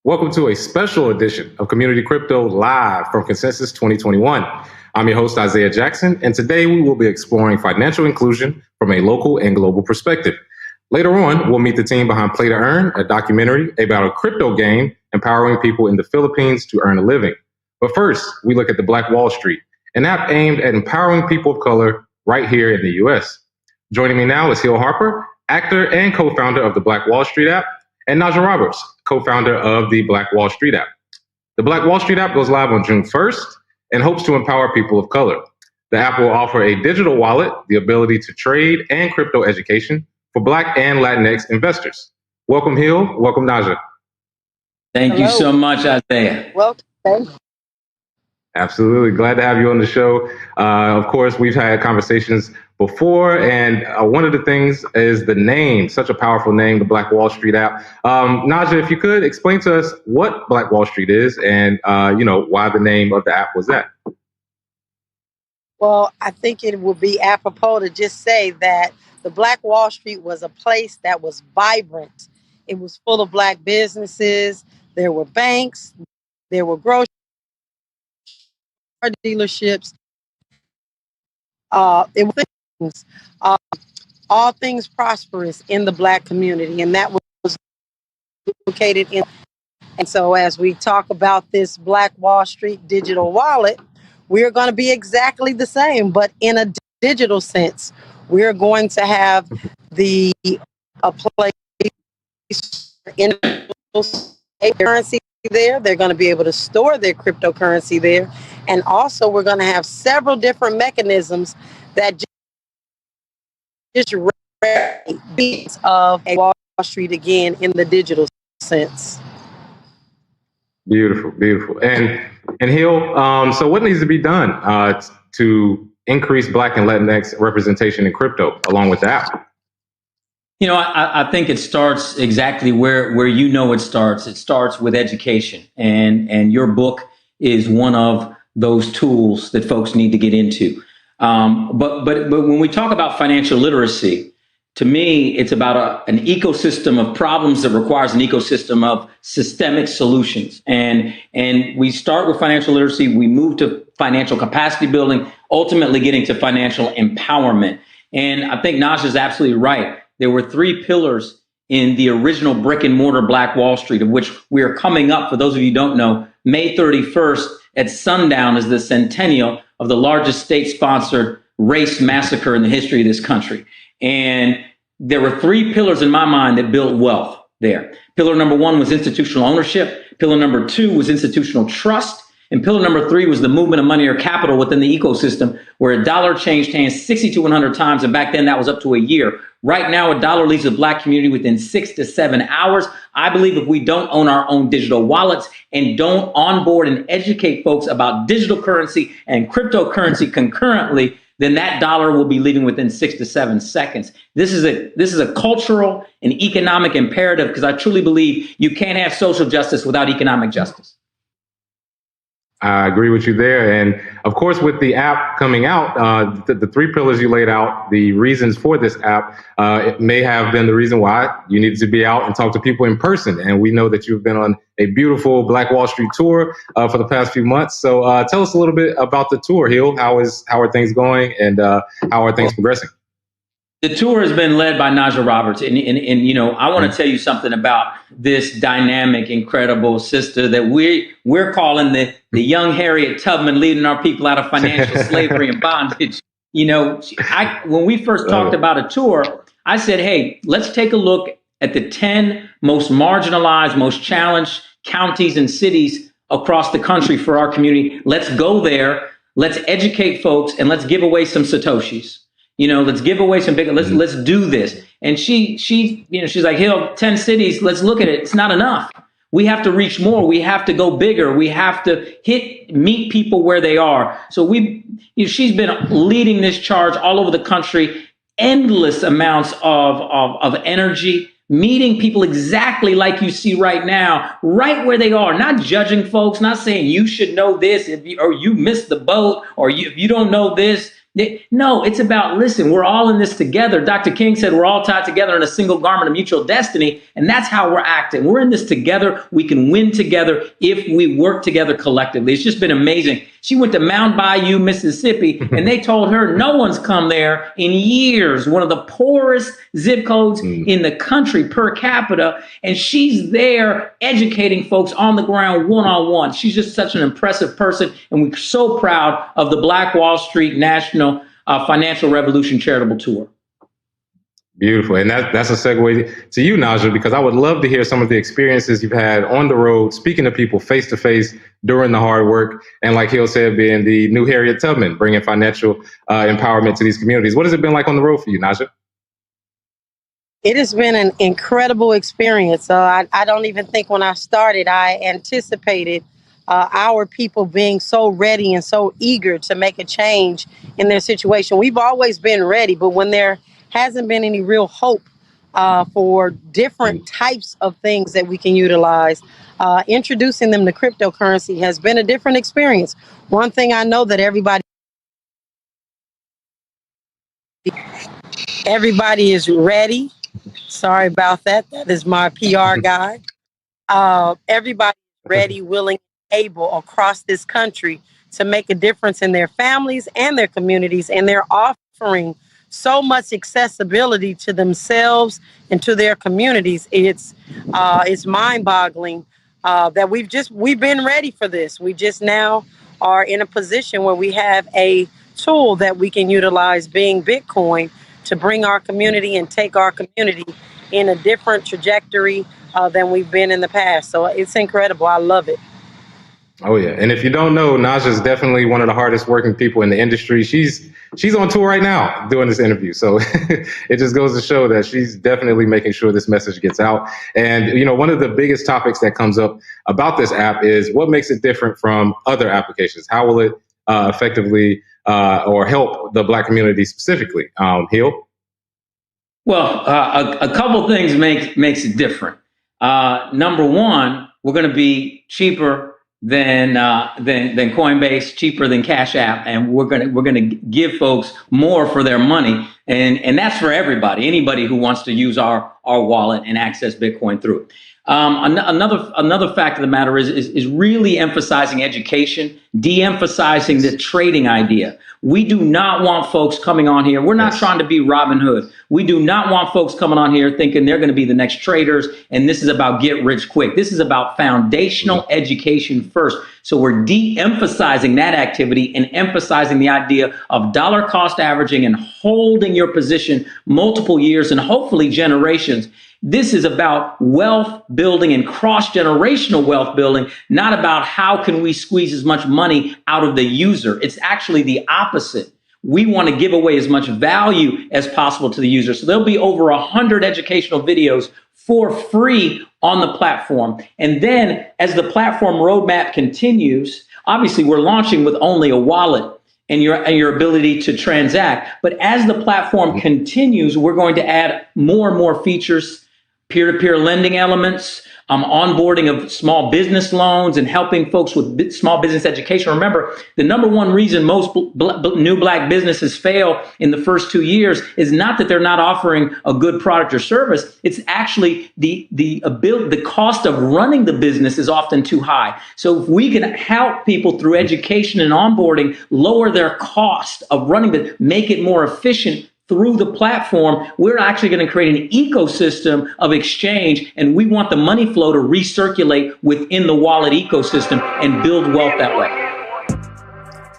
Welcome to a special edition of Community Crypto live from Consensus 2021. I'm your host, Isaiah Jackson, and today we will be exploring financial inclusion from a local and global perspective. Later on, we'll meet the team behind Play to Earn, a documentary about a crypto game empowering people in the Philippines to earn a living. But first, we look at the Black Wall Street, an app aimed at empowering people of color right here in the US. Joining me now is Hill Harper, actor and co-founder of the Black Wall Street app, and Naja Roberts, co-founder of the Black Wall Street app. The Black Wall Street app goes live on June 1st and hopes to empower people of color. The app will offer a digital wallet, the ability to trade, and crypto education for Black and Latinx investors. Welcome, Hill. Welcome, Naja. Thank you so much, Isaiah. Welcome. Thank you. Absolutely. Glad to have you on the show. Of course, we've had conversations before, and one of the things is the name, such a powerful name, the Black Wall Street app. Naja, if you could explain to us what Black Wall Street is and, why the name of the app was that. Well, I think it would be apropos to just say that the Black Wall Street was a place that was vibrant. It was full of Black businesses. There were banks. There were grocery dealerships. It was things, all things prosperous in the Black community, and that was located in. And so, as we talk about this Black Wall Street digital wallet, we're going to be exactly the same, but in a digital sense. We're going to have a place in currency there. They're going to be able to store their cryptocurrency there. And also, we're going to have several different mechanisms that just beats of a Wall Street again in the digital sense. Beautiful, beautiful. And Hill, so what needs to be done to increase Black and Latinx representation in crypto along with the app? You know, I think it starts exactly where it starts. It starts with education, and your book is one of those tools that folks need to get into. But when we talk about financial literacy, to me, it's about an ecosystem of problems that requires an ecosystem of systemic solutions. And we start with financial literacy, we move to financial capacity building, ultimately getting to financial empowerment. And I think Naja is absolutely right. There were three pillars in the original brick and mortar Black Wall Street, of which we are coming up, for those of you who don't know, May 31st at sundown is the centennial of the largest state-sponsored race massacre in the history of this country. And there were three pillars in my mind that built wealth there. Pillar number one was institutional ownership. Pillar number two was institutional trust. And pillar number three was the movement of money or capital within the ecosystem, where a dollar changed hands 60 to 100 times. And back then that was up to a year. Right now, a dollar leaves the Black community within 6 to 7 hours. I believe if we don't own our own digital wallets and don't onboard and educate folks about digital currency and cryptocurrency concurrently, then that dollar will be leaving within 6 to 7 seconds. This is a cultural and economic imperative, because I truly believe you can't have social justice without economic justice. I agree with you there. And of course, with the app coming out, the three pillars you laid out, the reasons for this app, it may have been the reason why you needed to be out and talk to people in person. And we know that you've been on a beautiful Black Wall Street tour for the past few months. So tell us a little bit about the tour, Hill. How are things going, and how are things progressing? The tour has been led by Naja Roberts. And I want to tell you something about this dynamic, incredible sister that we're calling the young Harriet Tubman, leading our people out of financial slavery and bondage. When we first talked about a tour, I said, hey, let's take a look at the 10 most marginalized, most challenged counties and cities across the country for our community. Let's go there. Let's educate folks, and let's give away some Satoshis. Let's give away some big, let's do this. And she's like, Hill, 10 cities, let's look at it. It's not enough. We have to reach more. We have to go bigger. We have to meet people where they are. So she's been leading this charge all over the country, endless amounts of energy, meeting people exactly like you see right now, right where they are, not judging folks, not saying you should know this or you missed the boat, or if you don't know this, No, it's about, listen, we're all in this together. Dr. King said we're all tied together in a single garment of mutual destiny. And that's how we're acting. We're in this together. We can win together if we work together collectively. It's just been amazing. She went to Mound Bayou, Mississippi, and they told her no one's come there in years. One of the poorest zip codes in the country per capita. And she's there educating folks on the ground one-on-one. She's just such an impressive person. And we're so proud of the Black Wall Street National Financial Revolution Charitable Tour. Beautiful. And that's a segue to you, Naja, because I would love to hear some of the experiences you've had on the road, speaking to people face to face during the hard work. And like Hill said, being the new Harriet Tubman, bringing financial empowerment to these communities. What has it been like on the road for you, Naja? It has been an incredible experience. I don't even think when I started, I anticipated our people being so ready and so eager to make a change in their situation. We've always been ready, but when there hasn't been any real hope for different types of things that we can utilize, introducing them to cryptocurrency has been a different experience. One thing I know that everybody is ready. Sorry about that. That is my PR guy. Everybody ready, willing, able across this country to make a difference in their families and their communities, and they're offering so much accessibility to themselves and to their communities. It's mind-boggling that we've been ready for this. We just now are in a position where we have a tool that we can utilize, being Bitcoin, to bring our community and take our community in a different trajectory than we've been in the past. So it's incredible. I love it. Oh, yeah. And if you don't know, Naja is definitely one of the hardest working people in the industry. She's on tour right now doing this interview. So it just goes to show that she's definitely making sure this message gets out. And, you know, one of the biggest topics that comes up about this app is what makes it different from other applications? How will it effectively or help the Black community specifically? Hill? Well, a couple things makes it different. Number one, we're going to be cheaper than Coinbase, cheaper than Cash App, and we're gonna give folks more for their money, and that's for everybody. Anybody who wants to use our wallet and access Bitcoin through it. Another fact of the matter is really emphasizing education, de-emphasizing the trading idea. We do not want folks coming on here. We're not trying to be Robin Hood. We do not want folks coming on here thinking they're going to be the next traders, and this is about get rich quick. This is about foundational education first. So we're de-emphasizing that activity and emphasizing the idea of dollar cost averaging and holding your position multiple years and hopefully generations. This is about wealth building and cross-generational wealth building, not about how can we squeeze as much money out of the user. It's actually the opposite. We want to give away as much value as possible to the user. So there'll be over 100 educational videos for free on the platform. And then as the platform roadmap continues, obviously we're launching with only a wallet and your ability to transact. But as the platform continues, we're going to add more and more features, peer-to-peer lending elements, onboarding of small business loans, and helping folks with small business education. Remember, the number one reason most new Black businesses fail in the first 2 years is not that they're not offering a good product or service. It's actually the cost of running the business is often too high. So if we can help people through education and onboarding lower their cost of running make it more efficient through the platform, we're actually going to create an ecosystem of exchange, and we want the money flow to recirculate within the wallet ecosystem and build wealth that way.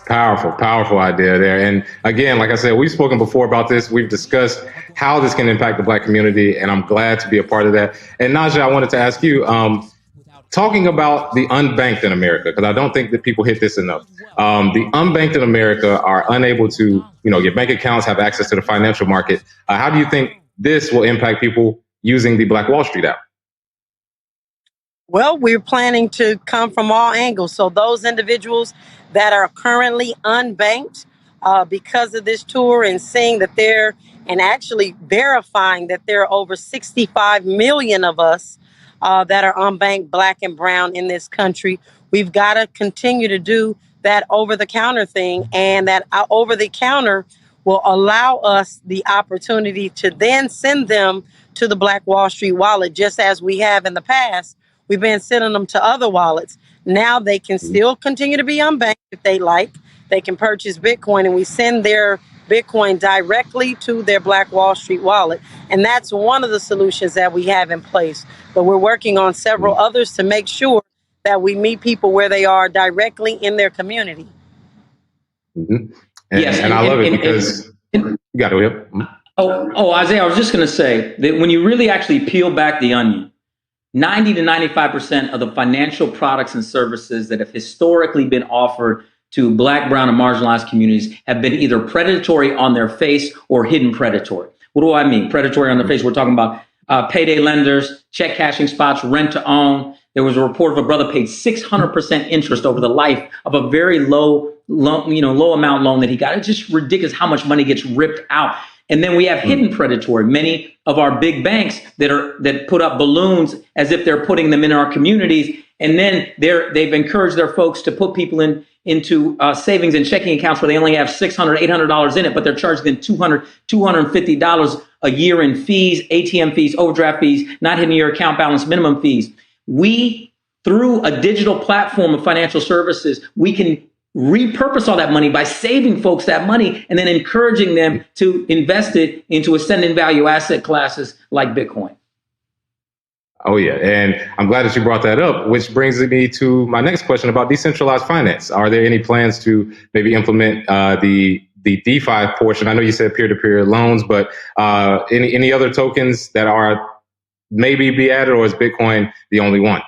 Powerful idea there. And again, like I said, we've spoken before about this. We've discussed how this can impact the Black community, and I'm glad to be a part of that. And Naja, I wanted to ask you, talking about the unbanked in America, because I don't think that people hit this enough. The unbanked in America are unable to, get bank accounts, have access to the financial market. How do you think this will impact people using the Black Wall Street app? Well, we're planning to come from all angles. So those individuals that are currently unbanked because of this tour and seeing that and actually verifying that there are over 65 million of us that are unbanked, Black and brown in this country. We've got to continue to do that over-the-counter thing, and that over-the-counter will allow us the opportunity to then send them to the Black Wall Street wallet, just as we have in the past. We've been sending them to other wallets. Now they can still continue to be unbanked if they like. They can purchase Bitcoin, and we send their Bitcoin directly to their Black Wall Street wallet. And that's one of the solutions that we have in place. But we're working on several others to make sure that we meet people where they are directly in their community. Mm-hmm. And I love it because you got to hear. Isaiah, I was just going to say that when you really actually peel back the onion, 90 to 95% of the financial products and services that have historically been offered to Black, brown, and marginalized communities have been either predatory on their face or hidden predatory. What do I mean? Predatory on their face, we're talking about payday lenders, check cashing spots, rent to own. There was a report of a brother paid 600% interest over the life of a very low amount loan that he got. It's just ridiculous how much money gets ripped out. And then we have hidden predatory. Many of our big banks that put up balloons as if they're putting them in our communities, and then they've encouraged their folks to put people into savings and checking accounts where they only have $600, $800 in it, but they're charging them $200, $250 a year in fees, ATM fees, overdraft fees, not hitting your account balance minimum fees. We, through a digital platform of financial services, we can repurpose all that money by saving folks that money and then encouraging them to invest it into ascending value asset classes like Bitcoin. Oh, yeah. And I'm glad that you brought that up, which brings me to my next question about decentralized finance. Are there any plans to maybe implement the DeFi portion? I know you said peer-to-peer loans, but any other tokens that are maybe be added, or is Bitcoin the only one?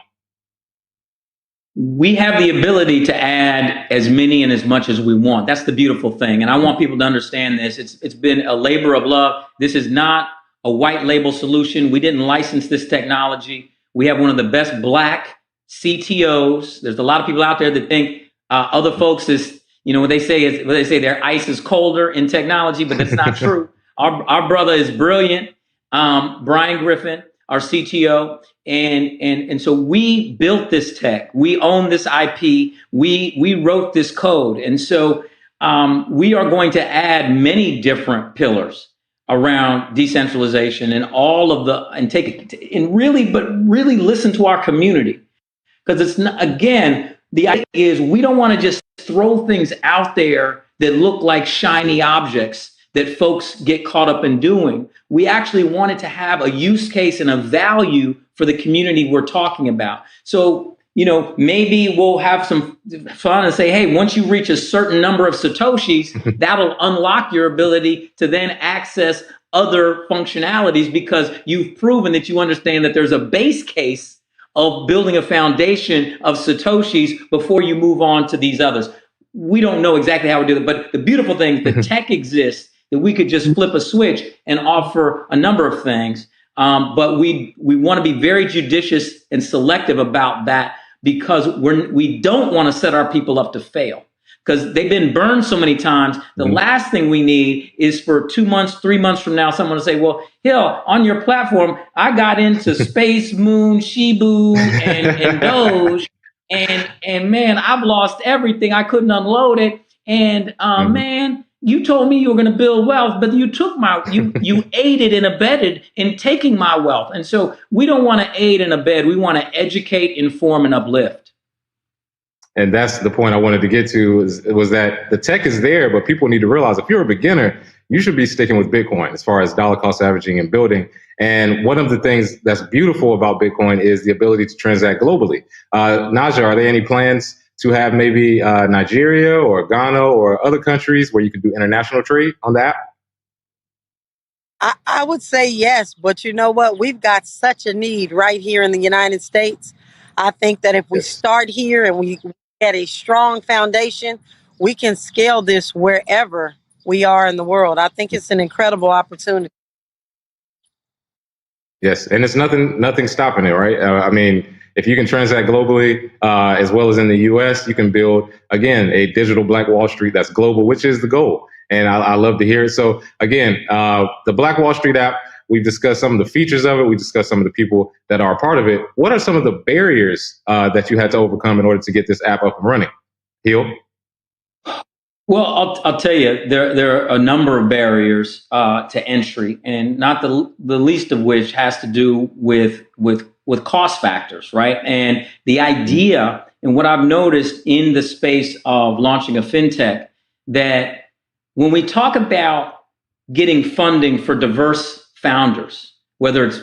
We have the ability to add as many and as much as we want. That's the beautiful thing. And I want people to understand this. It's been a labor of love. This is not a white label solution. We didn't license this technology. We have one of the best Black CTOs. There's a lot of people out there that think other folks is, what they say their ice is colder in technology, but that's not true. Our brother is brilliant. Brian Griffin, our CTO. And so we built this tech. We own this IP. We wrote this code. And so we are going to add many different pillars around decentralization and all of really listen to our community. Because it's not, again, the idea is we don't want to just throw things out there that look like shiny objects that folks get caught up in doing. We actually wanted to have a use case and a value for the community we're talking about. So, maybe we'll have some fun and say, hey, once you reach a certain number of Satoshis, that'll unlock your ability to then access other functionalities because you've proven that you understand that there's a base case of building a foundation of Satoshis before you move on to these others. We don't know exactly how we do it, but the beautiful thing is the tech exists that we could just flip a switch and offer a number of things. But we want to be very judicious and selective about that because we don't want to set our people up to fail because they've been burned so many times. The last thing we need is for 2 months, 3 months from now, someone to say, well, Hill, on your platform, I got into Space Moon, Shibu, and Doge. And man, I've lost everything. I couldn't unload it. And man, you told me you were going to build wealth, but you took you aided and abetted in taking my wealth. And so we don't want to aid and abet. We want to educate, inform, and uplift. And that's the point I wanted to get to was that the tech is there, but people need to realize if you're a beginner, you should be sticking with Bitcoin as far as dollar cost averaging and building. And one of the things that's beautiful about Bitcoin is the ability to transact globally. Naja, are there any plans to have maybe Nigeria or Ghana or other countries where you can do international trade on the app? I would say yes, but you know what? We've got such a need right here in the United States. I think that if we start here and we get a strong foundation, we can scale this wherever we are in the world. I think it's an incredible opportunity. Yes, and it's nothing stopping it, right? I mean, if you can transact globally as well as in the U.S., you can build, again, a digital Black Wall Street that's global, which is the goal. And I love to hear it. So, again, the Black Wall Street app, we've discussed some of the features of it. We discussed some of the people that are a part of it. What are some of the barriers that you had to overcome in order to get this app up and running? Hill? Well, I'll tell you, there are a number of barriers to entry, and not the least of which has to do with cost factors, right? And the idea, and what I've noticed in the space of launching a fintech, that when we talk about getting funding for diverse founders, whether it's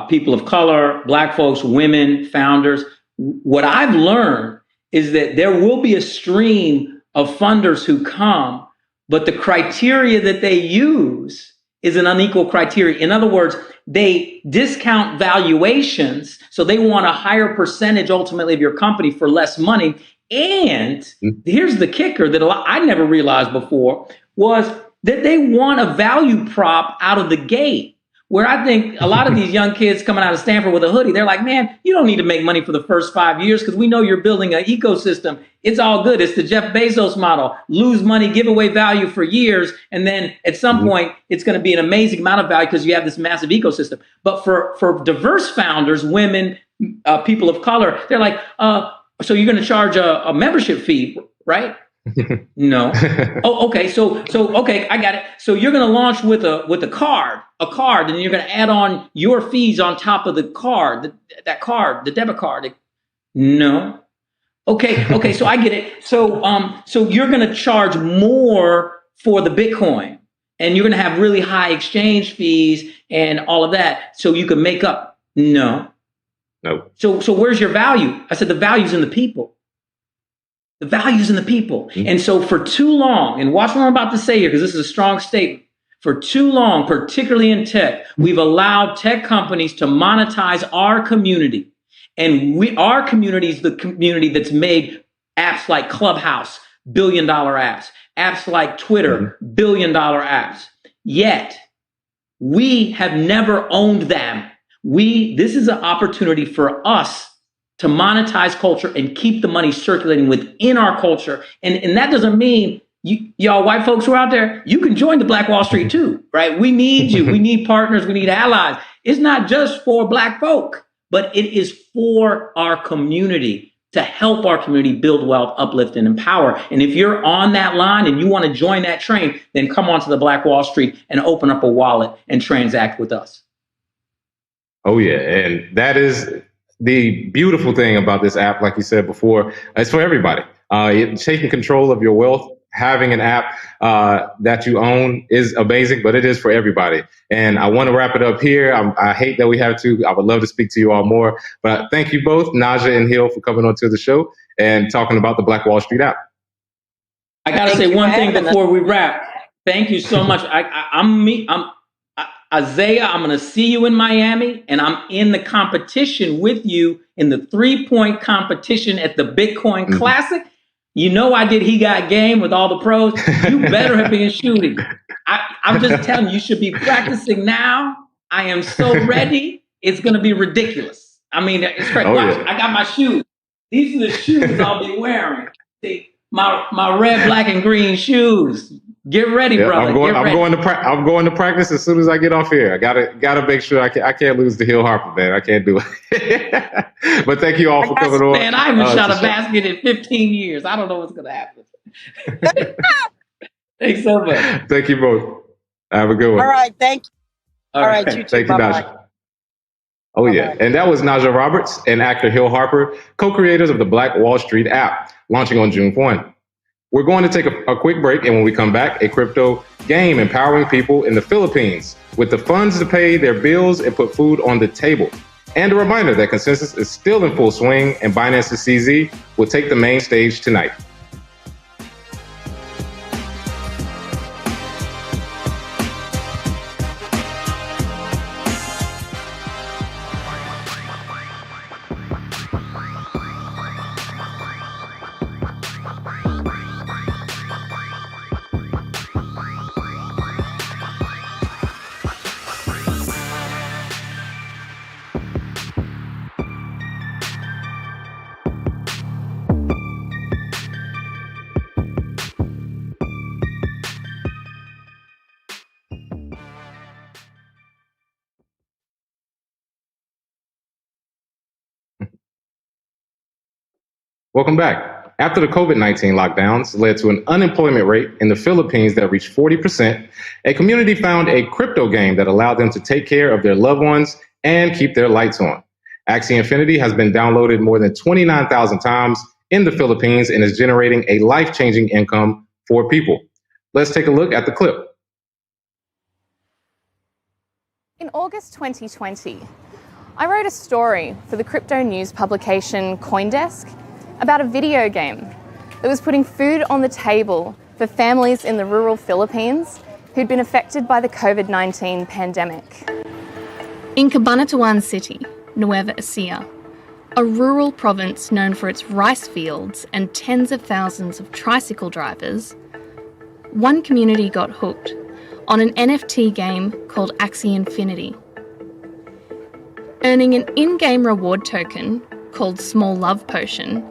people of color, Black folks, women, founders, what I've learned is that there will be a stream of funders who come, but the criteria that they use is an unequal criteria. In other words, they discount valuations, so they want a higher percentage ultimately of your company for less money. And here's the kicker that I never realized before was that they want a value prop out of the gate. Where I think a lot of these young kids coming out of Stanford with a hoodie, they're like, man, you don't need to make money for the first 5 years because we know you're building an ecosystem. It's all good. It's the Jeff Bezos model. Lose money, give away value for years. And then at some point, it's going to be an amazing amount of value because you have this massive ecosystem. But for diverse founders, women, people of color, they're like, so you're going to charge a membership fee, right? No. Oh, okay. So okay, I got it. So you're going to launch with a card, and you're going to add on your fees on top of the card, that card, the debit card. No. Okay. So I get it. So you're going to charge more for the Bitcoin, and you're going to have really high exchange fees and all of that, so you can make up. No. Nope. So where's your value? I said the value's in the people. The values in the people. And so for too long, and watch what I'm about to say here, because this is a strong statement. For too long, particularly in tech, we've allowed tech companies to monetize our community. And our community is the community that's made apps like Clubhouse, billion-dollar apps, apps like Twitter, billion-dollar apps. Yet, we have never owned them. This is an opportunity for us to monetize culture and keep the money circulating within our culture. And that doesn't mean y'all white folks who are out there, you can join the Black Wall Street too, right? We need you. We need partners. We need allies. It's not just for Black folk, but it is for our community, to help our community build wealth, uplift, and empower. And if you're on that line and you want to join that train, then come onto the Black Wall Street and open up a wallet and transact with us. Oh, yeah. And that is the beautiful thing about this app. Like you said before, it's for everybody. Taking control of your wealth, having an app that you own is amazing, but it is for everybody. And I want to wrap it up here. I hate that we have to. I would love to speak to you all more. But thank you both, Naja and Hill, for coming onto the show and talking about the Black Wall Street app. I got to say one thing before we wrap. Thank you so much. I'm Isaiah, I'm going to see you in Miami, and I'm in the competition with you in the 3-point competition at the Bitcoin Classic. You know I did He Got Game with all the pros. You better have been shooting. I'm just telling you, you should be practicing now. I am so ready. It's going to be ridiculous. I mean, it's crazy. Watch, I got my shoes. These are the shoes I'll be wearing. See, my red, black, and green shoes. Get ready, brother. I'm going to practice as soon as I get off here. I gotta make sure I can't lose to Hill Harper, man. I can't do it. But thank you all for coming on. Man, I haven't shot a basket in 15 years. I don't know what's gonna happen. Thanks so much. Thank you both. Have a good one. All right, thank you. All right, you too. Thank you, Naja. Oh, yeah. And that was Naja Roberts and actor Hill Harper, co-creators of the Black Wall Street app, launching on June 1. We're going to take a quick break, and when we come back, a crypto game empowering people in the Philippines with the funds to pay their bills and put food on the table. And a reminder that Consensus is still in full swing, and Binance's CZ will take the main stage tonight. Welcome back. after the COVID-19 lockdowns led to an unemployment rate in the Philippines that reached 40%, a community found a crypto game that allowed them to take care of their loved ones and keep their lights on. Axie Infinity has been downloaded more than 29,000 times in the Philippines and is generating a life-changing income for people. Let's take a look at the clip. In August 2020, I wrote a story for the crypto news publication CoinDesk about a video game that was putting food on the table for families in the rural Philippines who'd been affected by the COVID-19 pandemic. In Cabanatuan City, Nueva Ecija, a rural province known for its rice fields and tens of thousands of tricycle drivers, one community got hooked on an NFT game called Axie Infinity. Earning an in-game reward token called Small Love Potion,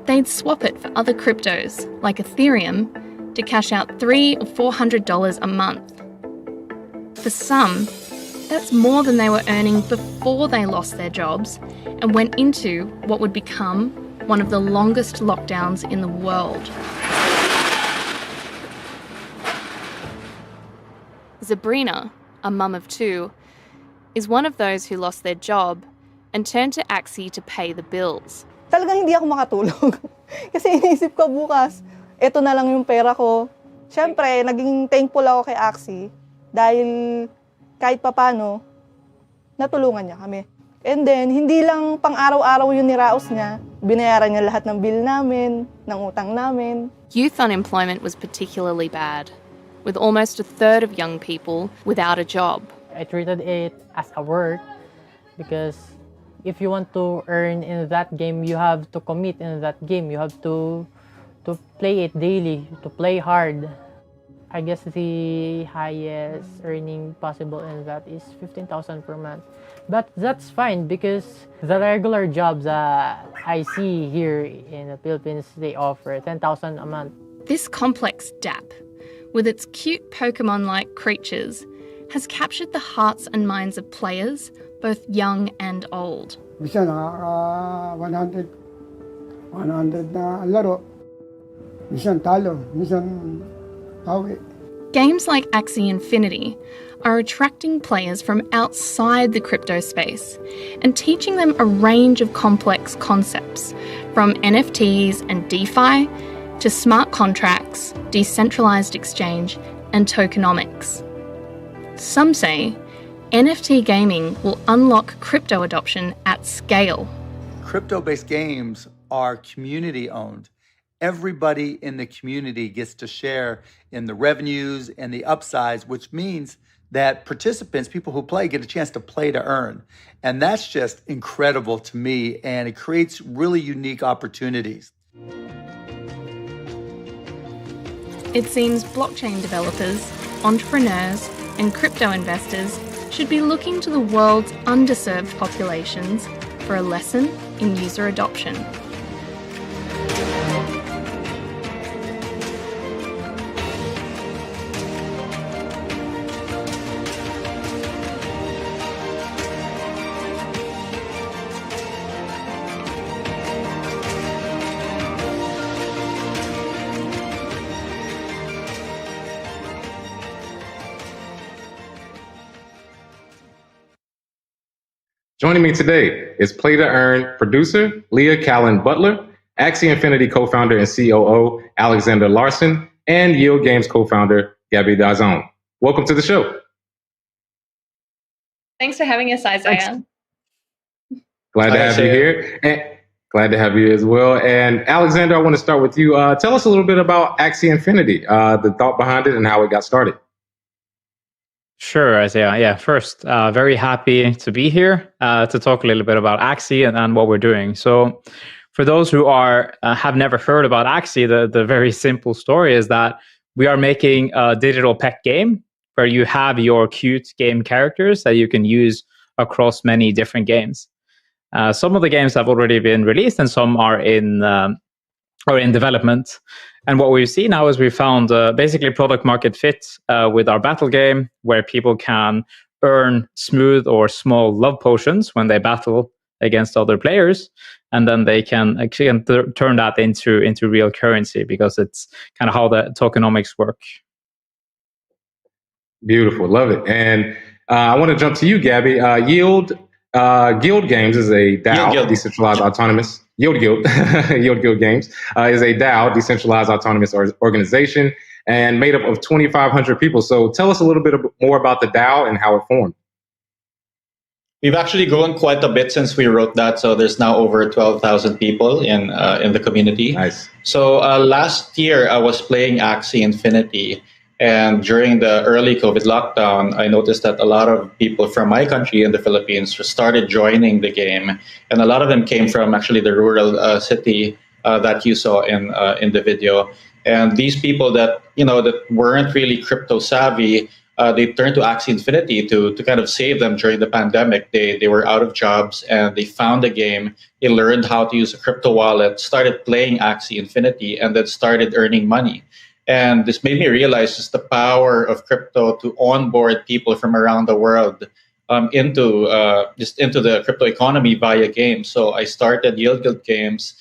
they'd swap it for other cryptos like Ethereum to cash out $300 or $400 a month. For some, that's more than they were earning before they lost their jobs and went into what would become one of the longest lockdowns in the world. Sabrina, a mum of two, is one of those who lost their job and turned to Axie to pay the bills. Talagang hindi ako makatulog. Kasi iniisip ko bukas, eto na lang yung pera ko. Siyempre, naging thankful ako kay Axie dahil kahit papano, natulungan niya kami. And then, hindi lang pang-araw-araw yung niraos niya. Binayaran niya lahat ng bill namin, ng utang namin. Youth unemployment was particularly bad, with almost a third of young people without a job. I treated it as a work because if you want to earn in that game, you have to commit in that game. You have to play it daily, to play hard. I guess the highest earning possible in that is 15,000 per month. But that's fine because the regular jobs that I see here in the Philippines, they offer 10,000 a month. This complex DApp, with its cute Pokemon-like creatures, has captured the hearts and minds of players, both young and old. Minsan nakaka 100 na laro. Minsan talo, minsan hawi. Games like Axie Infinity are attracting players from outside the crypto space and teaching them a range of complex concepts, from NFTs and DeFi to smart contracts, decentralized exchange, and tokenomics. Some say NFT gaming will unlock crypto adoption at scale. Crypto-based games are community-owned. Everybody in the community gets to share in the revenues and the upsides, which means that participants, people who play, get a chance to play to earn. And that's just incredible to me, and it creates really unique opportunities. It seems blockchain developers, entrepreneurs, and crypto investors should be looking to the world's underserved populations for a lesson in user adoption. Joining me today is Play to Earn producer Leah Callan Butler, Axie Infinity co-founder and COO Alexander Larson, and Yield Games co-founder Gabby Dazon. Welcome to the show. Thanks for having us, Isaiah. Glad to have you here. And glad to have you as well. And Alexander, I want to start with you. Tell us a little bit about Axie Infinity, the thought behind it and how it got started. Sure, Isaiah. Yeah, first, very happy to be here to talk a little bit about Axie and what we're doing. So for those who have never heard about Axie, the very simple story is that we are making a digital pet game where you have your cute game characters that you can use across many different games. Some of the games have already been released and some are in development. And what we've seen now is we found basically product market fit with our battle game, where people can earn smooth or small love potions when they battle against other players, and then they can actually turn that into real currency, because it's kind of how the tokenomics work. Beautiful, love it. And I want to jump to you, Gabby. Guild Games is a DAO, decentralized autonomous. Yield Guild, Yield Guild Games is a DAO, decentralized autonomous organization, and made up of 2,500 people. So tell us a little bit more about the DAO and how it formed. We've actually grown quite a bit since we wrote that. So there's now over 12,000 people in the community. Nice. So last year I was playing Axie Infinity, and during the early COVID lockdown, I noticed that a lot of people from my country in the Philippines started joining the game, and a lot of them came from actually the rural city that you saw in the video. And these people that weren't really crypto savvy, they turned to Axie Infinity to kind of save them during the pandemic. They were out of jobs, and they found the game. They learned how to use a crypto wallet, started playing Axie Infinity, and then started earning money. And this made me realize just the power of crypto to onboard people from around the world into the crypto economy via games. So I started Yield Guild Games.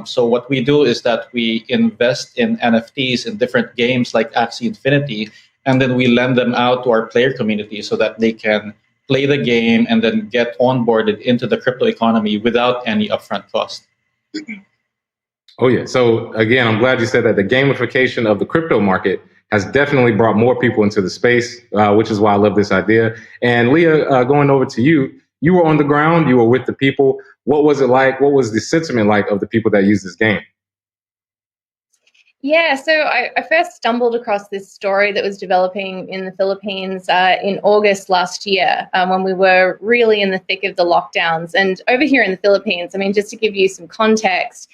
So what we do is that we invest in NFTs in different games like Axie Infinity, and then we lend them out to our player community so that they can play the game and then get onboarded into the crypto economy without any upfront cost. Oh, yeah. So, again, I'm glad you said that. The gamification of the crypto market has definitely brought more people into the space, which is why I love this idea. And Leah, going over to you, you were on the ground, you were with the people. What was it like? What was the sentiment like of the people that use this game? Yeah, so I first stumbled across this story that was developing in the Philippines in August last year, when we were really in the thick of the lockdowns. And over here in the Philippines, I mean, just to give you some context,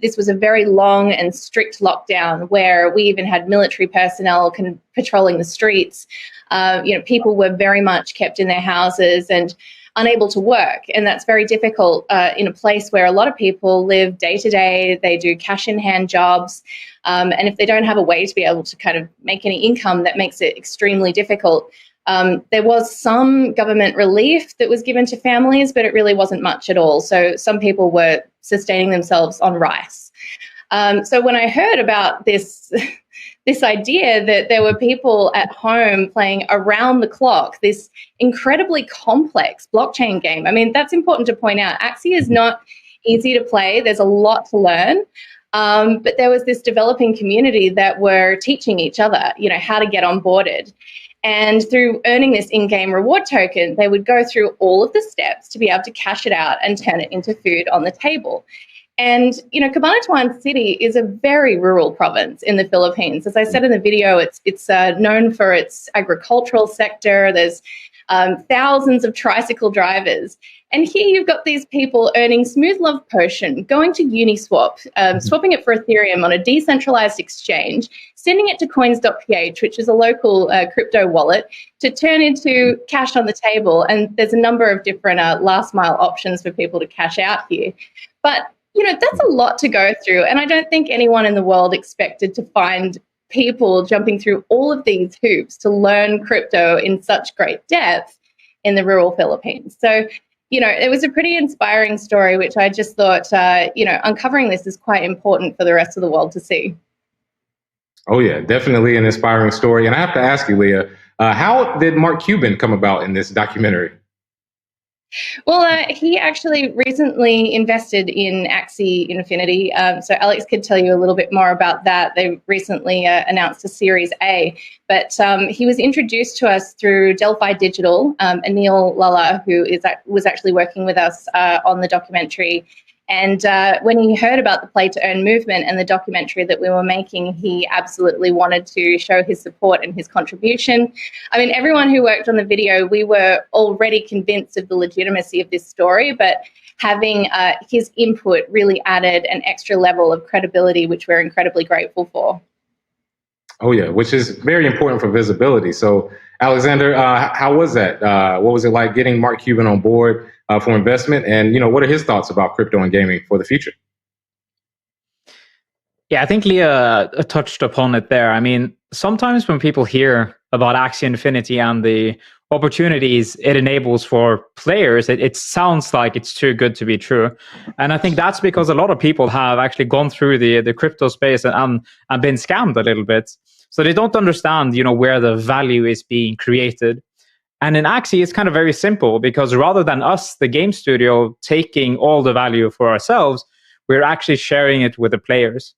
this was a very long and strict lockdown where we even had military personnel patrolling the streets. People were very much kept in their houses and unable to work. And that's very difficult in a place where a lot of people live day to day. They do cash in hand jobs. And if they don't have a way to be able to kind of make any income, that makes it extremely difficult. There was some government relief that was given to families, but it really wasn't much at all. So some people were sustaining themselves on rice. So when I heard about this idea that there were people at home playing around the clock, this incredibly complex blockchain game. I mean, that's important to point out. Axie is not easy to play. There's a lot to learn. But there was this developing community that were teaching each other, how to get onboarded. And through earning this in-game reward token, they would go through all of the steps to be able to cash it out and turn it into food on the table. And, Cabanatuan City is a very rural province in the Philippines. As I said in the video, it's known for its agricultural sector. There's thousands of tricycle drivers. And here you've got these people earning Smooth Love Potion, going to Uniswap, swapping it for Ethereum on a decentralized exchange, sending it to coins.ph, which is a local crypto wallet, to turn into cash on the table. And there's a number of different last mile options for people to cash out here. But, that's a lot to go through. And I don't think anyone in the world expected to find people jumping through all of these hoops to learn crypto in such great depth in the rural Philippines. So, it was a pretty inspiring story, which I just thought, uncovering this is quite important for the rest of the world to see. Oh, yeah, definitely an inspiring story. And I have to ask you, Leah, how did Mark Cuban come about in this documentary? Well, he actually recently invested in Axie Infinity. So Alex could tell you a little bit more about that. They recently announced a Series A. But he was introduced to us through Delphi Digital, Anil Lalla, who was actually working with us on the documentary. And when he heard about the Play to Earn movement and the documentary that we were making, he absolutely wanted to show his support and his contribution. I mean, everyone who worked on the video, we were already convinced of the legitimacy of this story, but having his input really added an extra level of credibility, which we're incredibly grateful for. Oh, yeah, which is very important for visibility. So, Alexander, how was that? What was it like getting Mark Cuban on board for investment? And, what are his thoughts about crypto and gaming for the future? Yeah, I think Leah touched upon it there. I mean, sometimes when people hear about Axie Infinity and the opportunities it enables for players, it sounds like it's too good to be true. And I think that's because a lot of people have actually gone through the crypto space and been scammed a little bit. So they don't understand, where the value is being created. And in Axie, it's kind of very simple, because rather than us, the game studio, taking all the value for ourselves, we're actually sharing it with the players.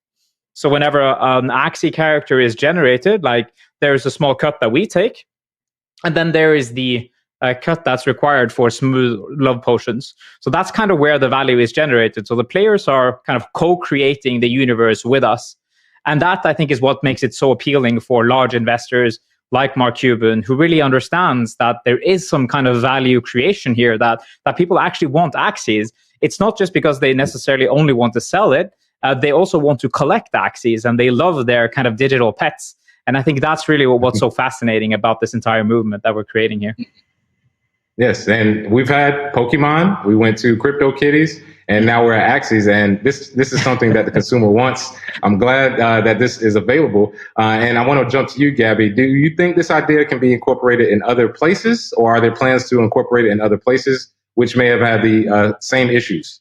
So whenever an Axie character is generated, like, there's a small cut that we take, and then there is the cut that's required for smooth love potions. So that's kind of where the value is generated. So the players are kind of co-creating the universe with us. And that, I think, is what makes it so appealing for large investors like Mark Cuban, who really understands that there is some kind of value creation here, that people actually want Axies. It's not just because they necessarily only want to sell it. They also want to collect Axies, and they love their kind of digital pets. And I think that's really what's so fascinating about this entire movement that we're creating here. Yes, and we've had Pokemon, we went to CryptoKitties, and now we're at Axies, and this is something that the consumer wants. I'm glad that this is available. And I want to jump to you, Gabby. Do you think this idea can be incorporated in other places, or are there plans to incorporate it in other places which may have had the same issues?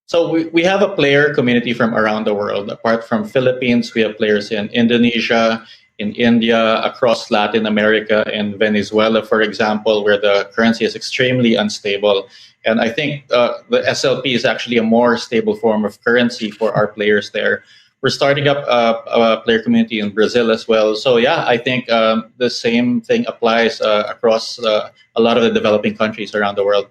So we have a player community from around the world. Apart from Philippines, we have players in Indonesia, in India, across Latin America, in Venezuela, for example, where the currency is extremely unstable. And I think the SLP is actually a more stable form of currency for our players there. We're starting up a player community in Brazil as well. So yeah, I think the same thing applies across a lot of the developing countries around the world.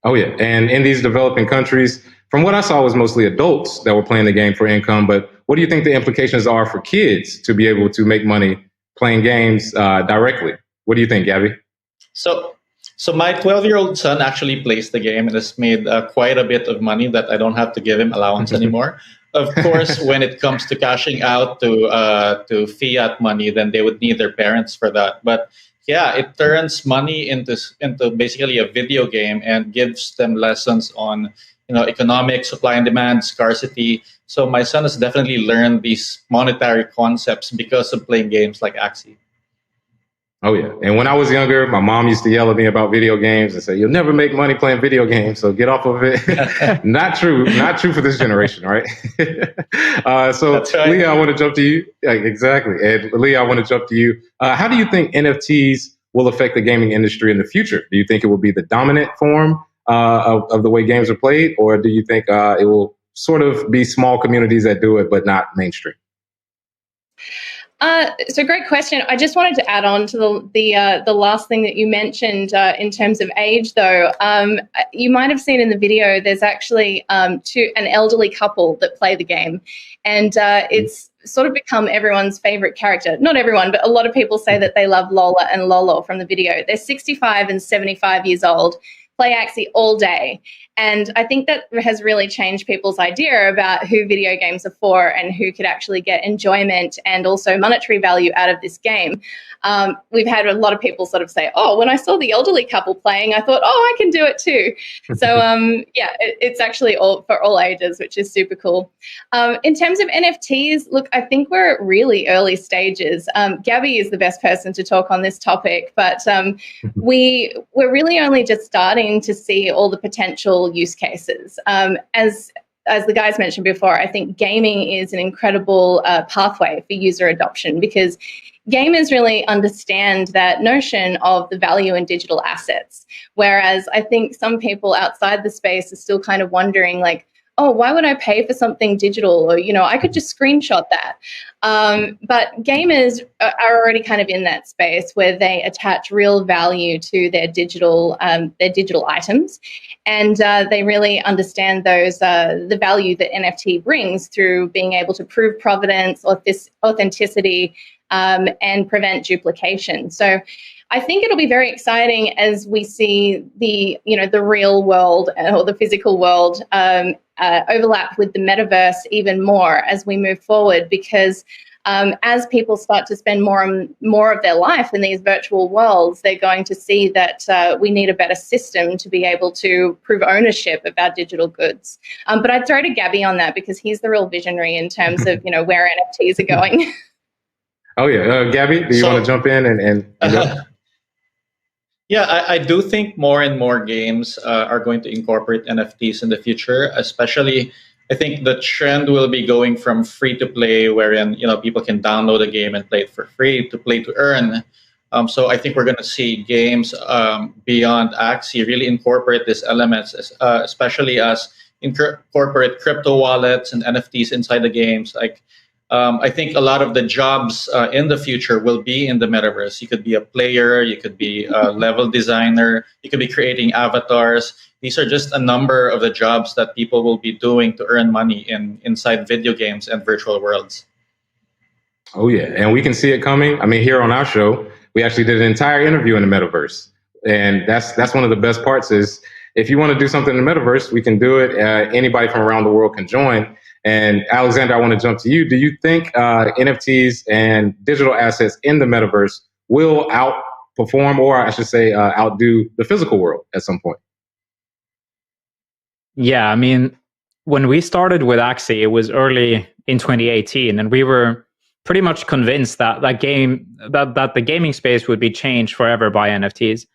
Oh yeah, and in these developing countries, from what I saw, was mostly adults that were playing the game for income. But what do you think the implications are for kids to be able to make money playing games directly? What do you think, Gabby? So my 12-year-old son actually plays the game and has made quite a bit of money that I don't have to give him allowance anymore. Of course, when it comes to cashing out to fiat money, then they would need their parents for that. But yeah, it turns money into basically a video game and gives them lessons on economic supply and demand, scarcity. So my son has definitely learned these monetary concepts because of playing games like Axie. Oh yeah, and when I was younger, my mom used to yell at me about video games and say, "You'll never make money playing video games, so get off of it." Not true for this generation, right? So That's right. Leah, I want to jump to you. Yeah, exactly, and Leah, I want to jump to you. How do you think NFTs will affect the gaming industry in the future? Do you think it will be the dominant form of the way games are played, or do you think it will sort of be small communities that do it, but not mainstream? So great question. I just wanted to add on to the last thing that you mentioned in terms of age, though. You might have seen in the video, there's actually an elderly couple that play the game, and it's sort of become everyone's favorite character. Not everyone, but a lot of people say that they love Lola and Lolo from the video. They're 65 and 75 years old, play Axie all day. And I think that has really changed people's idea about who video games are for and who could actually get enjoyment and also monetary value out of this game. We've had a lot of people sort of say, oh, when I saw the elderly couple playing, I thought, oh, I can do it too. So yeah, it's actually for all ages, which is super cool. In terms of NFTs, look, I think we're at really early stages. Gabby is the best person to talk on this topic, but we're really only just starting to see all the potential use cases. As the guys mentioned before, I think gaming is an incredible pathway for user adoption because gamers really understand that notion of the value in digital assets. Whereas I think some people outside the space are still kind of wondering, like, oh, why would I pay for something digital? Or, I could just screenshot that. But gamers are already kind of in that space where they attach real value to their digital items. And they really understand the value that NFT brings through being able to prove provenance, authenticity, and prevent duplication. So I think it'll be very exciting as we see the real world or the physical world overlap with the metaverse even more as we move forward, because as people start to spend more and more of their life in these virtual worlds, they're going to see that we need a better system to be able to prove ownership of our digital goods. But I'd throw to Gabby on that because he's the real visionary in terms of where NFTs are going. Oh yeah, Gabby, do you want to jump in and go? Yeah, I do think more and more games are going to incorporate NFTs in the future. Especially, I think the trend will be going from free to play, wherein people can download a game and play it for free, to play to earn. So I think we're going to see games beyond Axie really incorporate these elements, especially as incorporate crypto wallets and NFTs inside the games. Like, I think a lot of the jobs in the future will be in the metaverse. You could be a player, you could be a level designer, you could be creating avatars. These are just a number of the jobs that people will be doing to earn money inside video games and virtual worlds. Oh yeah, and we can see it coming. I mean, here on our show, we actually did an entire interview in the metaverse, and that's one of the best parts. Is if you want to do something in the metaverse, we can do it. Anybody from around the world can join. And Alexander, I want to jump to you. Do you think NFTs and digital assets in the metaverse will outperform, or I should say, outdo the physical world at some point? Yeah, I mean, when we started with Axie, it was early in 2018, and we were pretty much convinced that that the gaming space would be changed forever by NFTs.